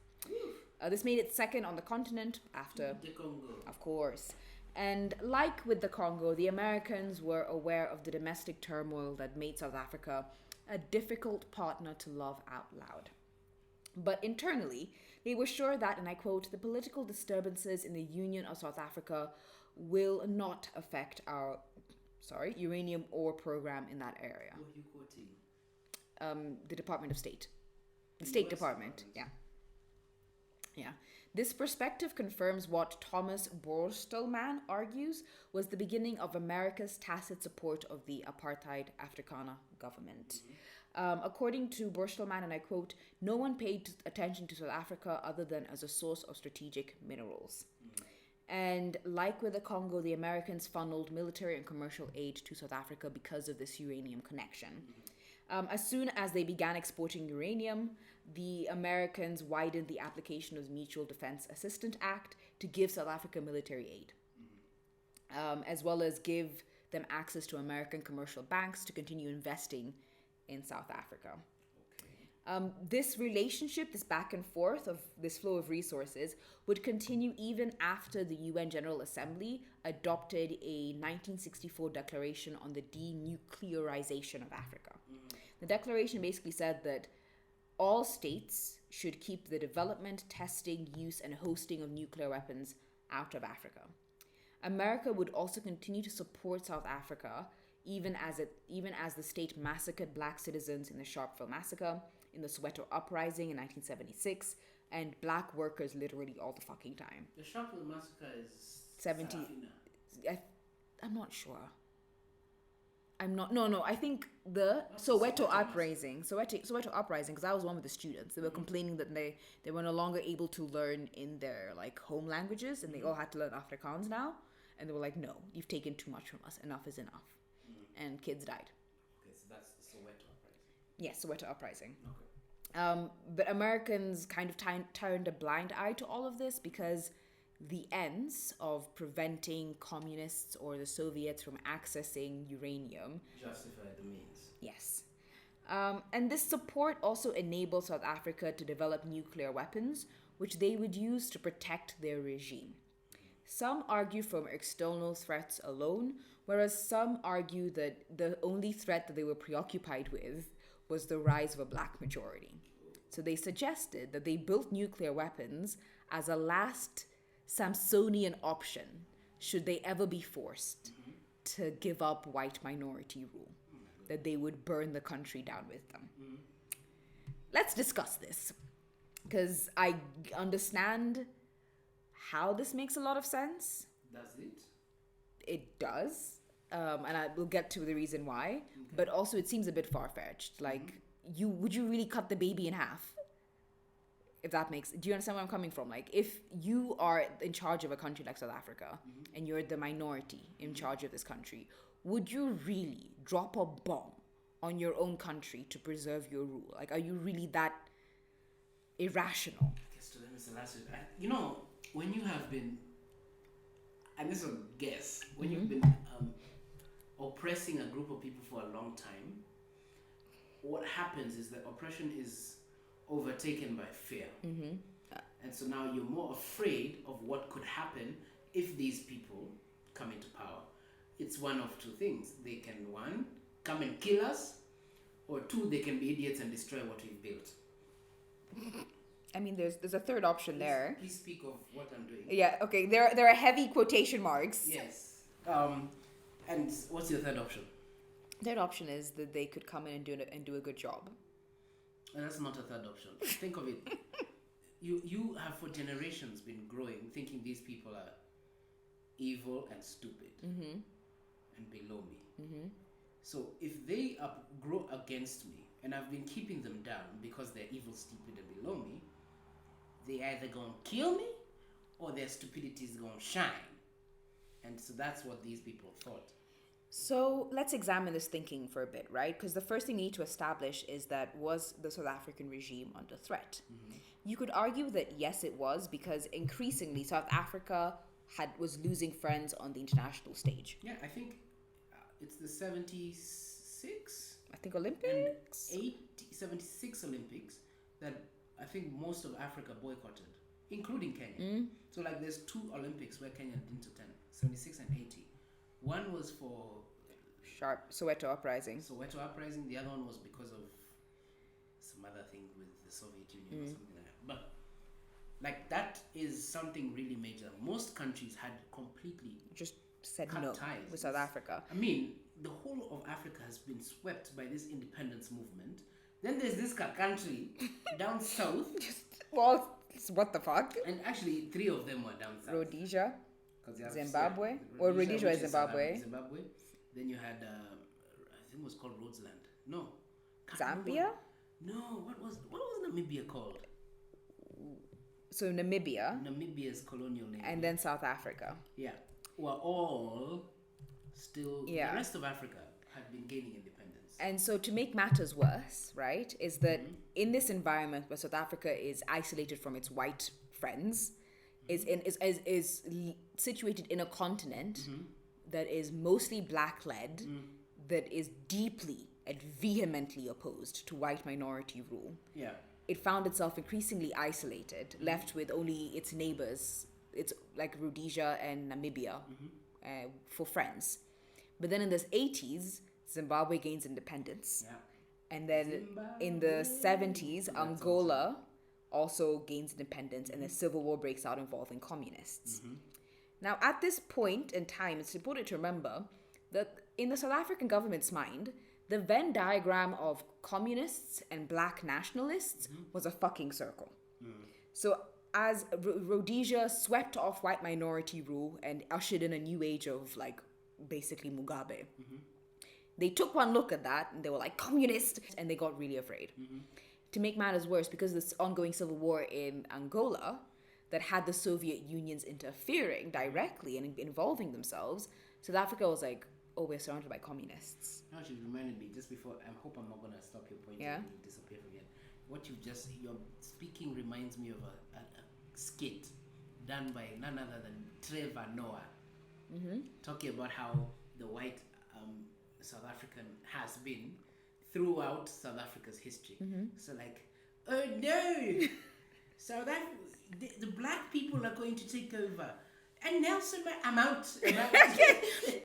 This made it second on the continent after the Congo. Of course. And like with the Congo, the Americans were aware of the domestic turmoil that made South Africa a difficult partner to love out loud. But internally, they were sure that, and I quote, the political disturbances in the Union of South Africa will not affect our uranium ore program in that area. What are you quoting? The Department of State. The State Department, yeah. This perspective confirms what Thomas Borstelmann argues was the beginning of America's tacit support of the Apartheid Afrikaner government. According to Borstelmann, and I quote, no one paid attention to South Africa other than as a source of strategic minerals. And like with the Congo, the Americans funneled military and commercial aid to South Africa because of this uranium connection. As soon as they began exporting uranium, the Americans widened the application of the Mutual Defense Assistance Act to give South Africa military aid, as well as give them access to American commercial banks to continue investing in South Africa. This relationship, this back and forth of this flow of resources, would continue even after the UN General Assembly adopted a 1964 declaration on the denuclearization of Africa. The declaration basically said that all states should keep the development, testing, use, and hosting of nuclear weapons out of Africa. America would also continue to support South Africa, even as the state massacred black citizens in the Sharpeville Massacre, in the Soweto Uprising in 1976, and black workers literally all the fucking time. The Sharpeville Massacre is 70. Sarafina. I'm not sure. I think the Soweto Uprising, because I was one with the students. They were complaining that they were no longer able to learn in their like home languages, and they all had to learn Afrikaans now. And they were like, no, you've taken too much from us. Enough is enough. And kids died. Okay, so that's the Soweto Uprising. Yes, Soweto Uprising. Okay. But Americans kind of turned a blind eye to all of this because the ends of preventing communists or the Soviets from accessing uranium Justify the means. Yes. And this support also enabled South Africa to develop nuclear weapons, which they would use to protect their regime. Some argue from external threats alone, whereas some argue that the only threat that they were preoccupied with was the rise of a black majority. So they suggested that they built nuclear weapons as a last Samsonian option should they ever be forced to give up white minority rule, that they would burn the country down with them. Let's discuss this, because I understand how this makes a lot of sense. Does it? It does, and I will get to the reason why, but also it seems a bit far-fetched. Like, would you really cut the baby in half? If that makes, do you understand where I'm coming from? Like, if you are in charge of a country like South Africa and you're the minority in charge of this country, would you really drop a bomb on your own country to preserve your rule? Like, are you really that irrational? I guess to them it's the last. You know, when you have been, and this is a guess, when you've been oppressing a group of people for a long time, what happens is that oppression is overtaken by fear. And so now you're more afraid of what could happen if these people come into power. It's one of two things. They can, one, come and kill us, or two, they can be idiots and destroy what we've built. I mean, there's a third option there. Please speak of what I'm doing. Yeah, okay, there are heavy quotation marks. Yes. And what's your third option? Third option is that they could come in and do a good job. And that's not a third option. Think of it. You have for generations been growing thinking these people are evil and stupid and below me. So if they grow against me and I've been keeping them down because they're evil, stupid, and below me, they either gonna kill me or their stupidity is gonna shine. And so that's what these people thought. So let's examine this thinking for a bit, right? Because the first thing you need to establish is that, was the South African regime under threat? You could argue that yes, it was, because increasingly South Africa was losing friends on the international stage. Yeah, I think it's the 76? I think Olympics? And 76 Olympics that I think most of Africa boycotted, including Kenya. So like there's two Olympics where Kenya didn't attend, 76 and 80. One was for Soweto Uprising. The other one was because of some other thing with the Soviet Union or something like that. But like that is something really major. Most countries had completely just said cut no ties with South Africa. I mean, the whole of Africa has been swept by this independence movement. Then there's this country down south. Well, what the fuck? And actually, three of them were down south. Rhodesia. Zimbabwe? Rhodesia is Zimbabwe. Then you had, I think it was called Rhodesland. No. Zambia? No, what was Namibia called? So Namibia. Namibia's colonial name. And then South Africa. Yeah. Were all still... Yeah. The rest of Africa had been gaining independence. And so to make matters worse, right, is that in this environment where South Africa is isolated from its white friends, is situated in a continent that is mostly black-led, that is deeply and vehemently opposed to white minority rule. Yeah. It found itself increasingly isolated, left with only its neighbors, it's like Rhodesia and Namibia, for friends. But then in the 80s, Zimbabwe gains independence. Yeah. And then in the 70s, Angola also gains independence, and the civil war breaks out involving communists. Now, at this point in time, it's important to remember that in the South African government's mind, the Venn diagram of communists and black nationalists was a fucking circle. So as Rhodesia swept off white minority rule and ushered in a new age of like basically Mugabe, they took one look at that and they were like, communist, and they got really afraid. To make matters worse, because of this ongoing civil war in Angola that had the Soviet Union's interfering directly and involving themselves, South Africa was like, oh, we're surrounded by communists. Now you reminded me just before. I hope I'm not going to stop your point and you disappear from it. What your speaking reminds me of a skit done by none other than Trevor Noah, talking about how the white South African has been throughout South Africa's history. So like, oh no, South Africa, the black people are going to take over. And Nelson, I'm out.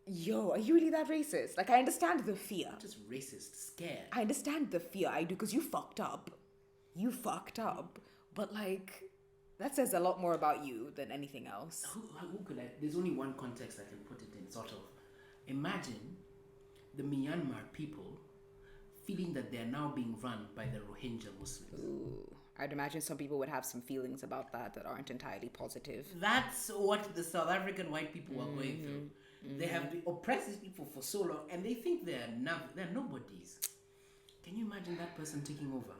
Yo, are you really that racist? Like, I understand the fear. Not just racist, scared. I understand the fear. I do, because you fucked up. You fucked up. But like, that says a lot more about you than anything else. Who could I? There's only one context I can put it in. Sort of, imagine the Myanmar people feeling that they are now being run by the Rohingya Muslims. Ooh. I'd imagine some people would have some feelings about that aren't entirely positive. That's what the South African white people are going through. They have been oppressed these people for so long, and they think they're nobodies. Can you imagine that person taking over?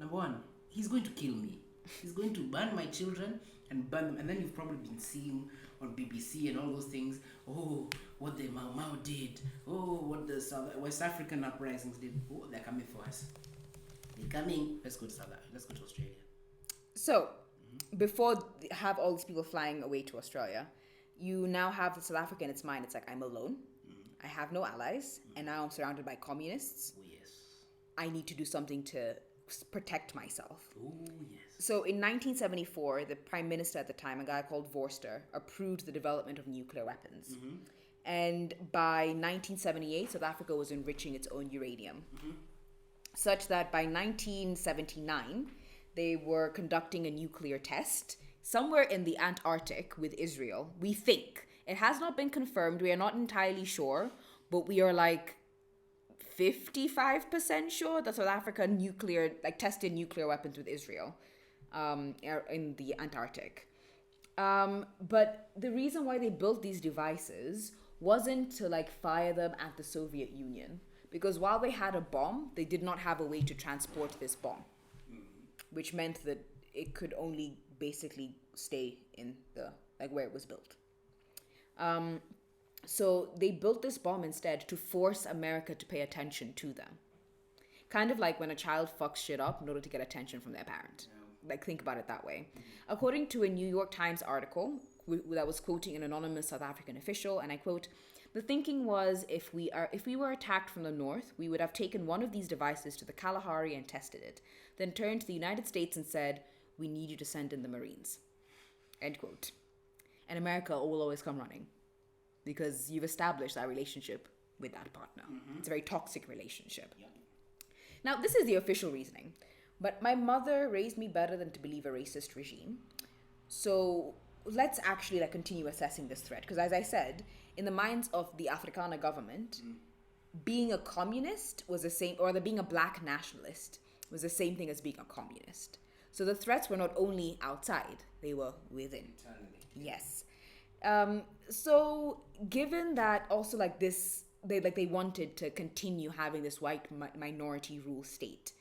Number one, he's going to kill me. He's going to burn my children and burn them. And then you've probably been seeing on BBC and all those things. Oh, what the Mau Mau did. Oh, what the West African uprisings did. Oh, they're coming for us. Coming. Let's go to Australia. So, before have all these people flying away to Australia, you now have the South Africa in its mind. It's like, I'm alone. I have no allies, and now I'm surrounded by communists. Oh, yes. I need to do something to protect myself. Oh, yes. So in 1974, the prime minister at the time, a guy called Vorster, approved the development of nuclear weapons. And by 1978, South Africa was enriching its own uranium. Such that by 1979, they were conducting a nuclear test somewhere in the Antarctic with Israel. We think. It has not been confirmed. We are not entirely sure, but we are like 55% sure that South Africa tested nuclear weapons with Israel in the Antarctic. But the reason why they built these devices wasn't to like fire them at the Soviet Union. Because while they had a bomb, they did not have a way to transport this bomb, which meant that it could only basically stay in where it was built. So they built this bomb instead to force America to pay attention to them. Kind of like when a child fucks shit up in order to get attention from their parent. Like, think about it that way. According to a New York Times article that was quoting an anonymous South African official, and I quote, "The thinking was if we were attacked from the north, we would have taken one of these devices to the Kalahari and tested it, then turned to the United States and said, 'We need you to send in the Marines.'" End quote. And America will always come running because you've established that relationship with that partner. It's a very toxic relationship. Yeah. Now, this is the official reasoning, but my mother raised me better than to believe a racist regime. So let's actually continue assessing this threat, because as I said, in the minds of the Afrikaner government, being a communist was the same, or being a black nationalist was the same thing as being a communist. So the threats were not only outside, they were within. Internally. Yes. So given that also they wanted to continue having this white minority rule state,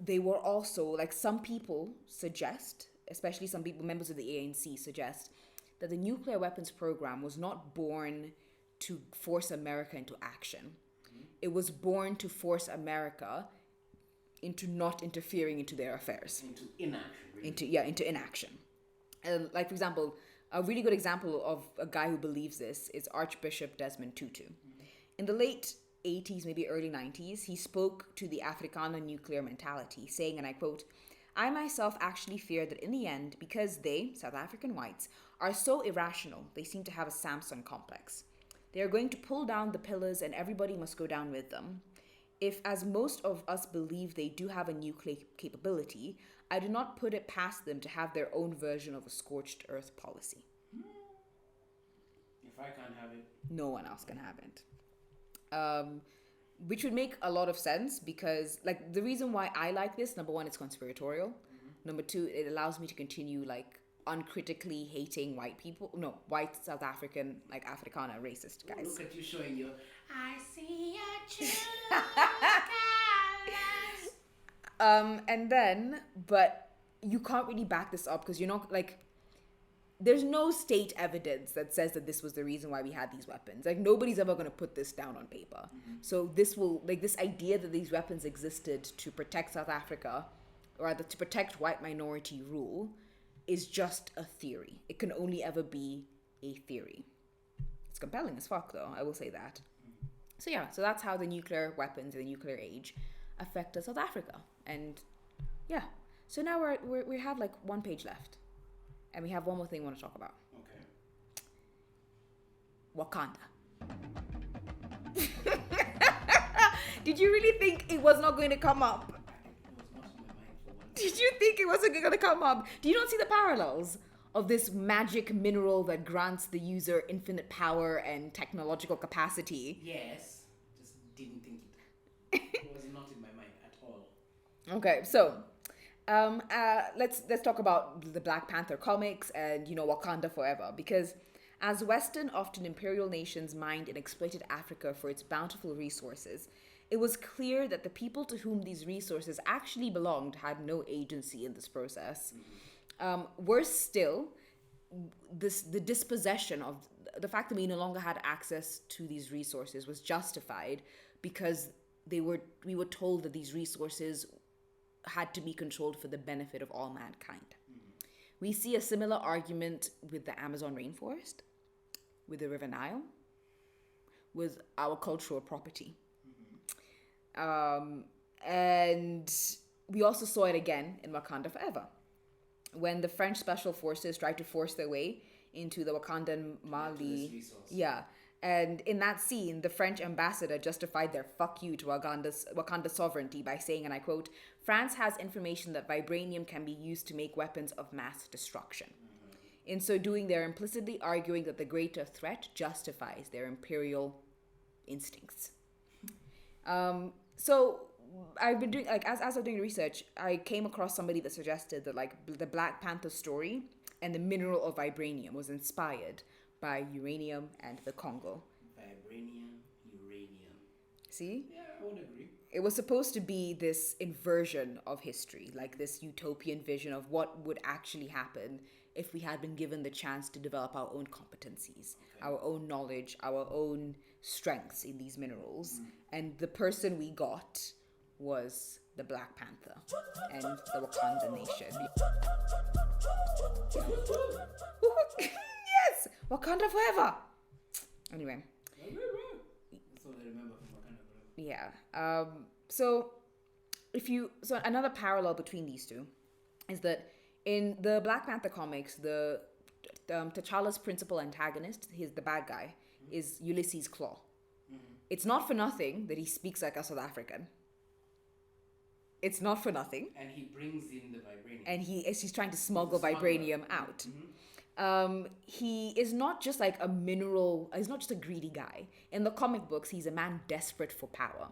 they were also, some people suggest especially some people, members of the ANC, suggest that the nuclear weapons program was not born to force America into action. It was born to force America into not interfering into their affairs. Into inaction, really. Into inaction. Like, for example, a really good example of a guy who believes this is Archbishop Desmond Tutu. In the late 80s, maybe early 90s, he spoke to the Afrikaner nuclear mentality, saying, and I quote, "I myself actually fear that in the end, because they, South African whites, are so irrational, they seem to have a Samson complex. They are going to pull down the pillars and everybody must go down with them. If, as most of us believe, they do have a nuclear capability, I do not put it past them to have their own version of a scorched earth policy." If I can't have it, no one else can have it. Which would make a lot of sense because, like, the reason why I like this, number one, it's conspiratorial. Number two, it allows me to continue, like, uncritically hating white South African, like, Afrikaner racist guys. Look at you showing your, I see your true colors. But you can't really back this up because you're not, like, there's no state evidence that says that this was the reason why we had these weapons. Like, nobody's ever going to put this down on paper. So this idea that these weapons existed to protect South Africa, or rather to protect white minority rule, is just a theory. It can only ever be a theory. It's compelling as fuck, though. I will say that. So yeah, so that's how the nuclear weapons in the nuclear age affected South Africa. And yeah, so now we have like one page left. And we have one more thing we want to talk about. Okay. Wakanda. Did you really think it was not going to come up? Did you think it wasn't going to come up? Do you not see the parallels of this magic mineral that grants the user infinite power and technological capacity? Yes, just didn't think it. It was not in my mind at all. Okay, so let's talk about the Black Panther comics and, Wakanda forever, because as Western, often imperial nations mined and exploited Africa for its bountiful resources, it was clear that the people to whom these resources actually belonged had no agency in this process. Worse still, the dispossession of the fact that we no longer had access to these resources was justified because we were told that these resources had to be controlled for the benefit of all mankind. We see a similar argument with the Amazon rainforest, with the River Nile, with our cultural property. And we also saw it again in Wakanda Forever, when the French special forces tried to force their way into the Wakandan Mali. Yeah. And in that scene, the French ambassador justified their fuck you to Wakanda's sovereignty by saying, and I quote, "France has information that vibranium can be used to make weapons of mass destruction." In so doing, they're implicitly arguing that the greater threat justifies their imperial instincts. So I've been doing, as I was doing research, I came across somebody that suggested that, like, the Black Panther story and the mineral of vibranium was inspired by uranium and the Congo. Vibranium, uranium. See? Yeah, I would agree. It was supposed to be this inversion of history, like this utopian vision of what would actually happen if we had been given the chance to develop our own competencies, our own knowledge, our own strengths in these minerals. And the person we got was the Black Panther and the Wakanda nation. Yes! Wakanda forever! Anyway. That's all I remember from Wakanda forever. Yeah. So another parallel between these two is that in the Black Panther comics, the T'Challa's principal antagonist, the bad guy, is Ulysses Claw. It's not for nothing that he speaks like a South African. It's not for nothing. And he brings in the vibranium. And he's trying to smuggle vibranium out. He is not just like a mineral, he's not just a greedy guy. In the comic books, he's a man desperate for power.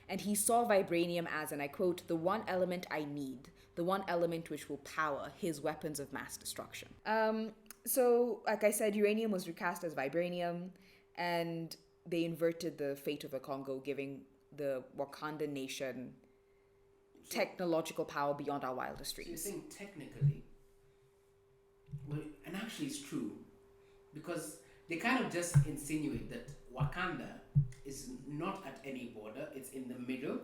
And he saw vibranium as, and I quote, "the one element I need, the one element which will power his weapons of mass destruction." So, like I said, uranium was recast as vibranium, and they inverted the fate of the Congo, giving the Wakandan nation technological power beyond our wildest So you're dreams. saying technically, actually is true, because they kind of just insinuate that Wakanda is not at any border; it's in the middle.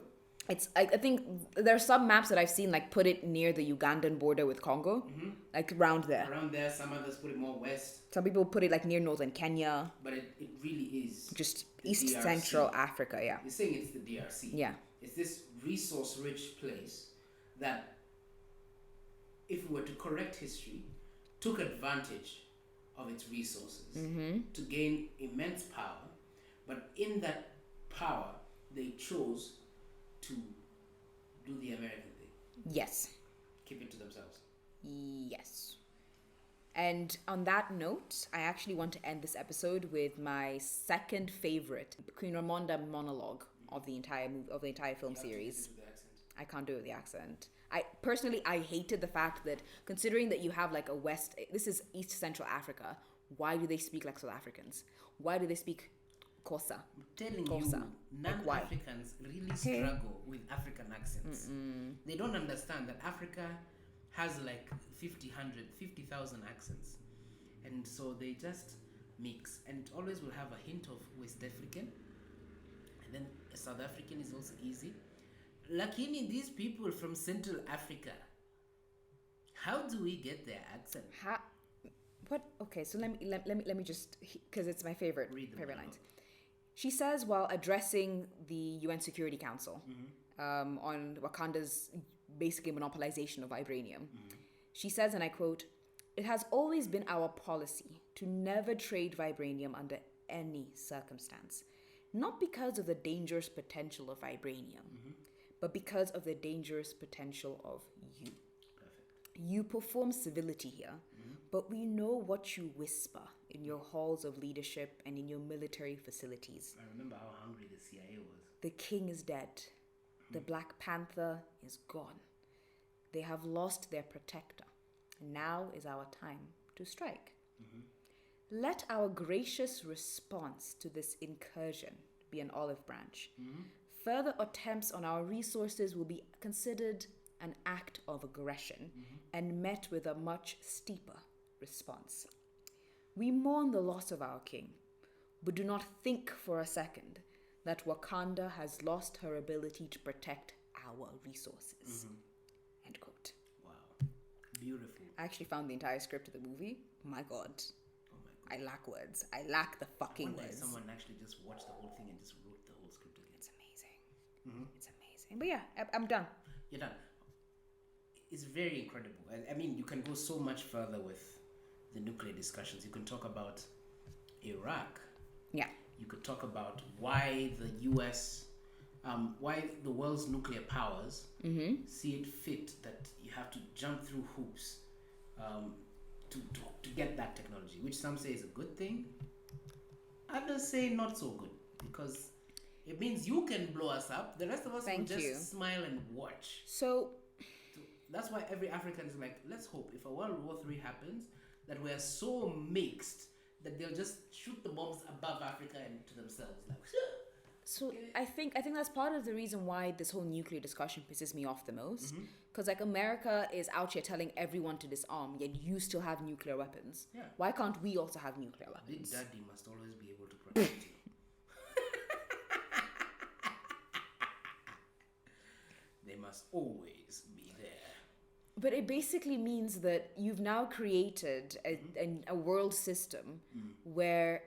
I think there are some maps that I've seen like put it near the Ugandan border with Congo, like around there. Around there, some others put it more west. Some people put it like near northern Kenya. But it really is just the East DRC. Central Africa, yeah. You're saying it's the DRC. Yeah. It's this resource-rich place that, if we were to correct history, took advantage of its resources to gain immense power. But in that power, they chose to do the American thing. Yes. Keep it to themselves. Yes. And on that note, I actually want to end this episode with my second favorite Queen Ramonda monologue of the entire film series. I can't do it with the accent. I hated the fact that, considering that you have like this is East Central Africa, why do they speak like South Africans? Why do they speak Xhosa? I'm telling Xhosa. you, non-Africans really struggle with African accents. They don't understand that Africa has like 50,000 accents. And so they just mix. And always will have a hint of West African. And then South African is also easy. Lakini, these people from Central Africa, how do we get their accent? What? Okay, so let me just, because it's my favorite lines. She says, while addressing the UN Security Council on Wakanda's basically monopolization of vibranium, she says, and I quote, "It has always been our policy to never trade vibranium under any circumstance, not because of the dangerous potential of vibranium, but because of the dangerous potential of you. Perfect. You perform civility here, but we know what you whisper in your halls of leadership and in your military facilities. I remember how hungry the CIA was. The king is dead. The Black Panther is gone. They have lost their protector. Now is our time to strike. Let our gracious response to this incursion be an olive branch. Further attempts on our resources will be considered an act of aggression and met with a much steeper response. We mourn the loss of our king, but do not think for a second that Wakanda has lost her ability to protect our resources." End quote. Wow. Beautiful. I actually found the entire script of the movie. My God. I lack words. I lack the fucking words. Someone actually just watched the whole thing and just wrote the whole script again. It's amazing. It's amazing. But yeah, I'm done. You're done. It's very incredible. I mean, you can go so much further with the nuclear discussions. You can talk about Iraq. Yeah. You could talk about why the US, why the world's nuclear powers see it fit that you have to jump through hoops to get that technology, which some say is a good thing. Others say not so good, because it means you can blow us up. The rest of us will just smile and watch. So that's why every African is like, let's hope if a World War III happens, that we're so mixed that they'll just shoot the bombs above Africa and to themselves. Like, so I think that's part of the reason why this whole nuclear discussion pisses me off the most. Because like America is out here telling everyone to disarm, yet you still have nuclear weapons. Yeah. Why can't we also have nuclear weapons? Big Daddy must always be able to protect you. They must always be there. But it basically means that you've now created a world system where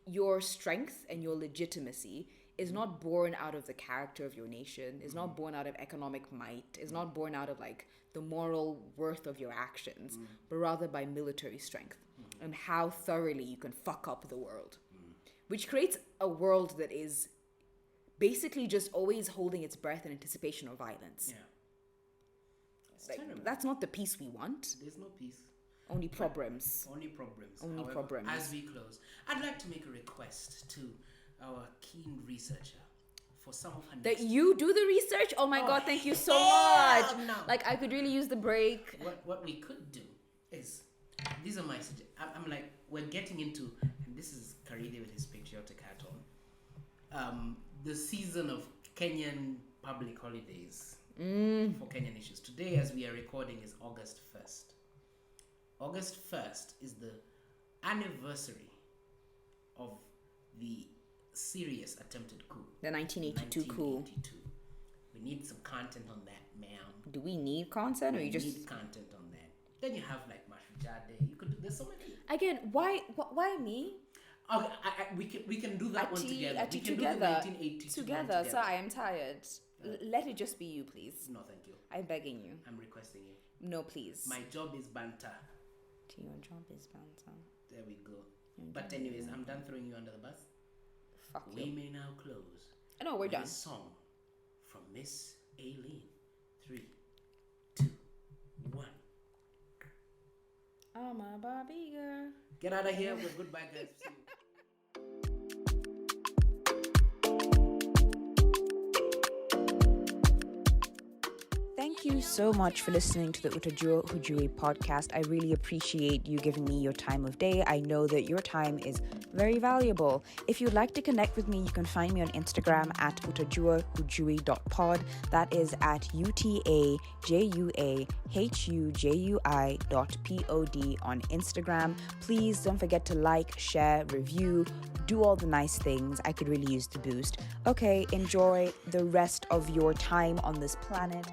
your strength and your legitimacy is not born out of the character of your nation, is not born out of economic might, is not born out of like the moral worth of your actions, but rather by military strength and how thoroughly you can fuck up the world. Which creates a world that is basically just always holding its breath in anticipation of violence. Yeah. Like, that's not the peace we want. There's no peace. Only problems. Only problems. Only However, problems. As we close, I'd like to make a request to our keen researcher for some of her that you do the research? Oh my God, thank you so much. No. Like, I could really use the break. What we could do is, these are my suggestions. I'm like, we're getting into, and this is Kariithi with his patriotic hat on, the season of Kenyan public holidays for Kenyan issues. Today, as we are recording, is August 1st. August 1st is the anniversary of the serious attempted coup. The 1982 coup. 1982. We need some content on that, ma'am. Do we need content, or you just need content on that? Then you have like Mashujade. You could. There's so many. Again, why me? Okay, we can do that one together. We can together. do the 1982 together. So I am tired. Let it just be you, please. No, thank you. I'm begging you. I'm requesting you. No, please. My job is banter. Your job is banter. There we go. But anyways, I'm done throwing you under the bus. Fuck we you. may now close. No, we're done. A song from Miss Aileen. 3, 2, 1. I'm a Barbie girl. Get out of here. Well, goodbye, guys. See you. Thank you so much for listening to the Utajua Hujui podcast. I really appreciate you giving me your time of day. I know that your time is very valuable. If you'd like to connect with me, you can find me on Instagram at utajuahujui.pod. That is at UTAJUAHUJUI.pod on Instagram. Please don't forget to like, share, review, do all the nice things. I could really use the boost. Okay, enjoy the rest of your time on this planet.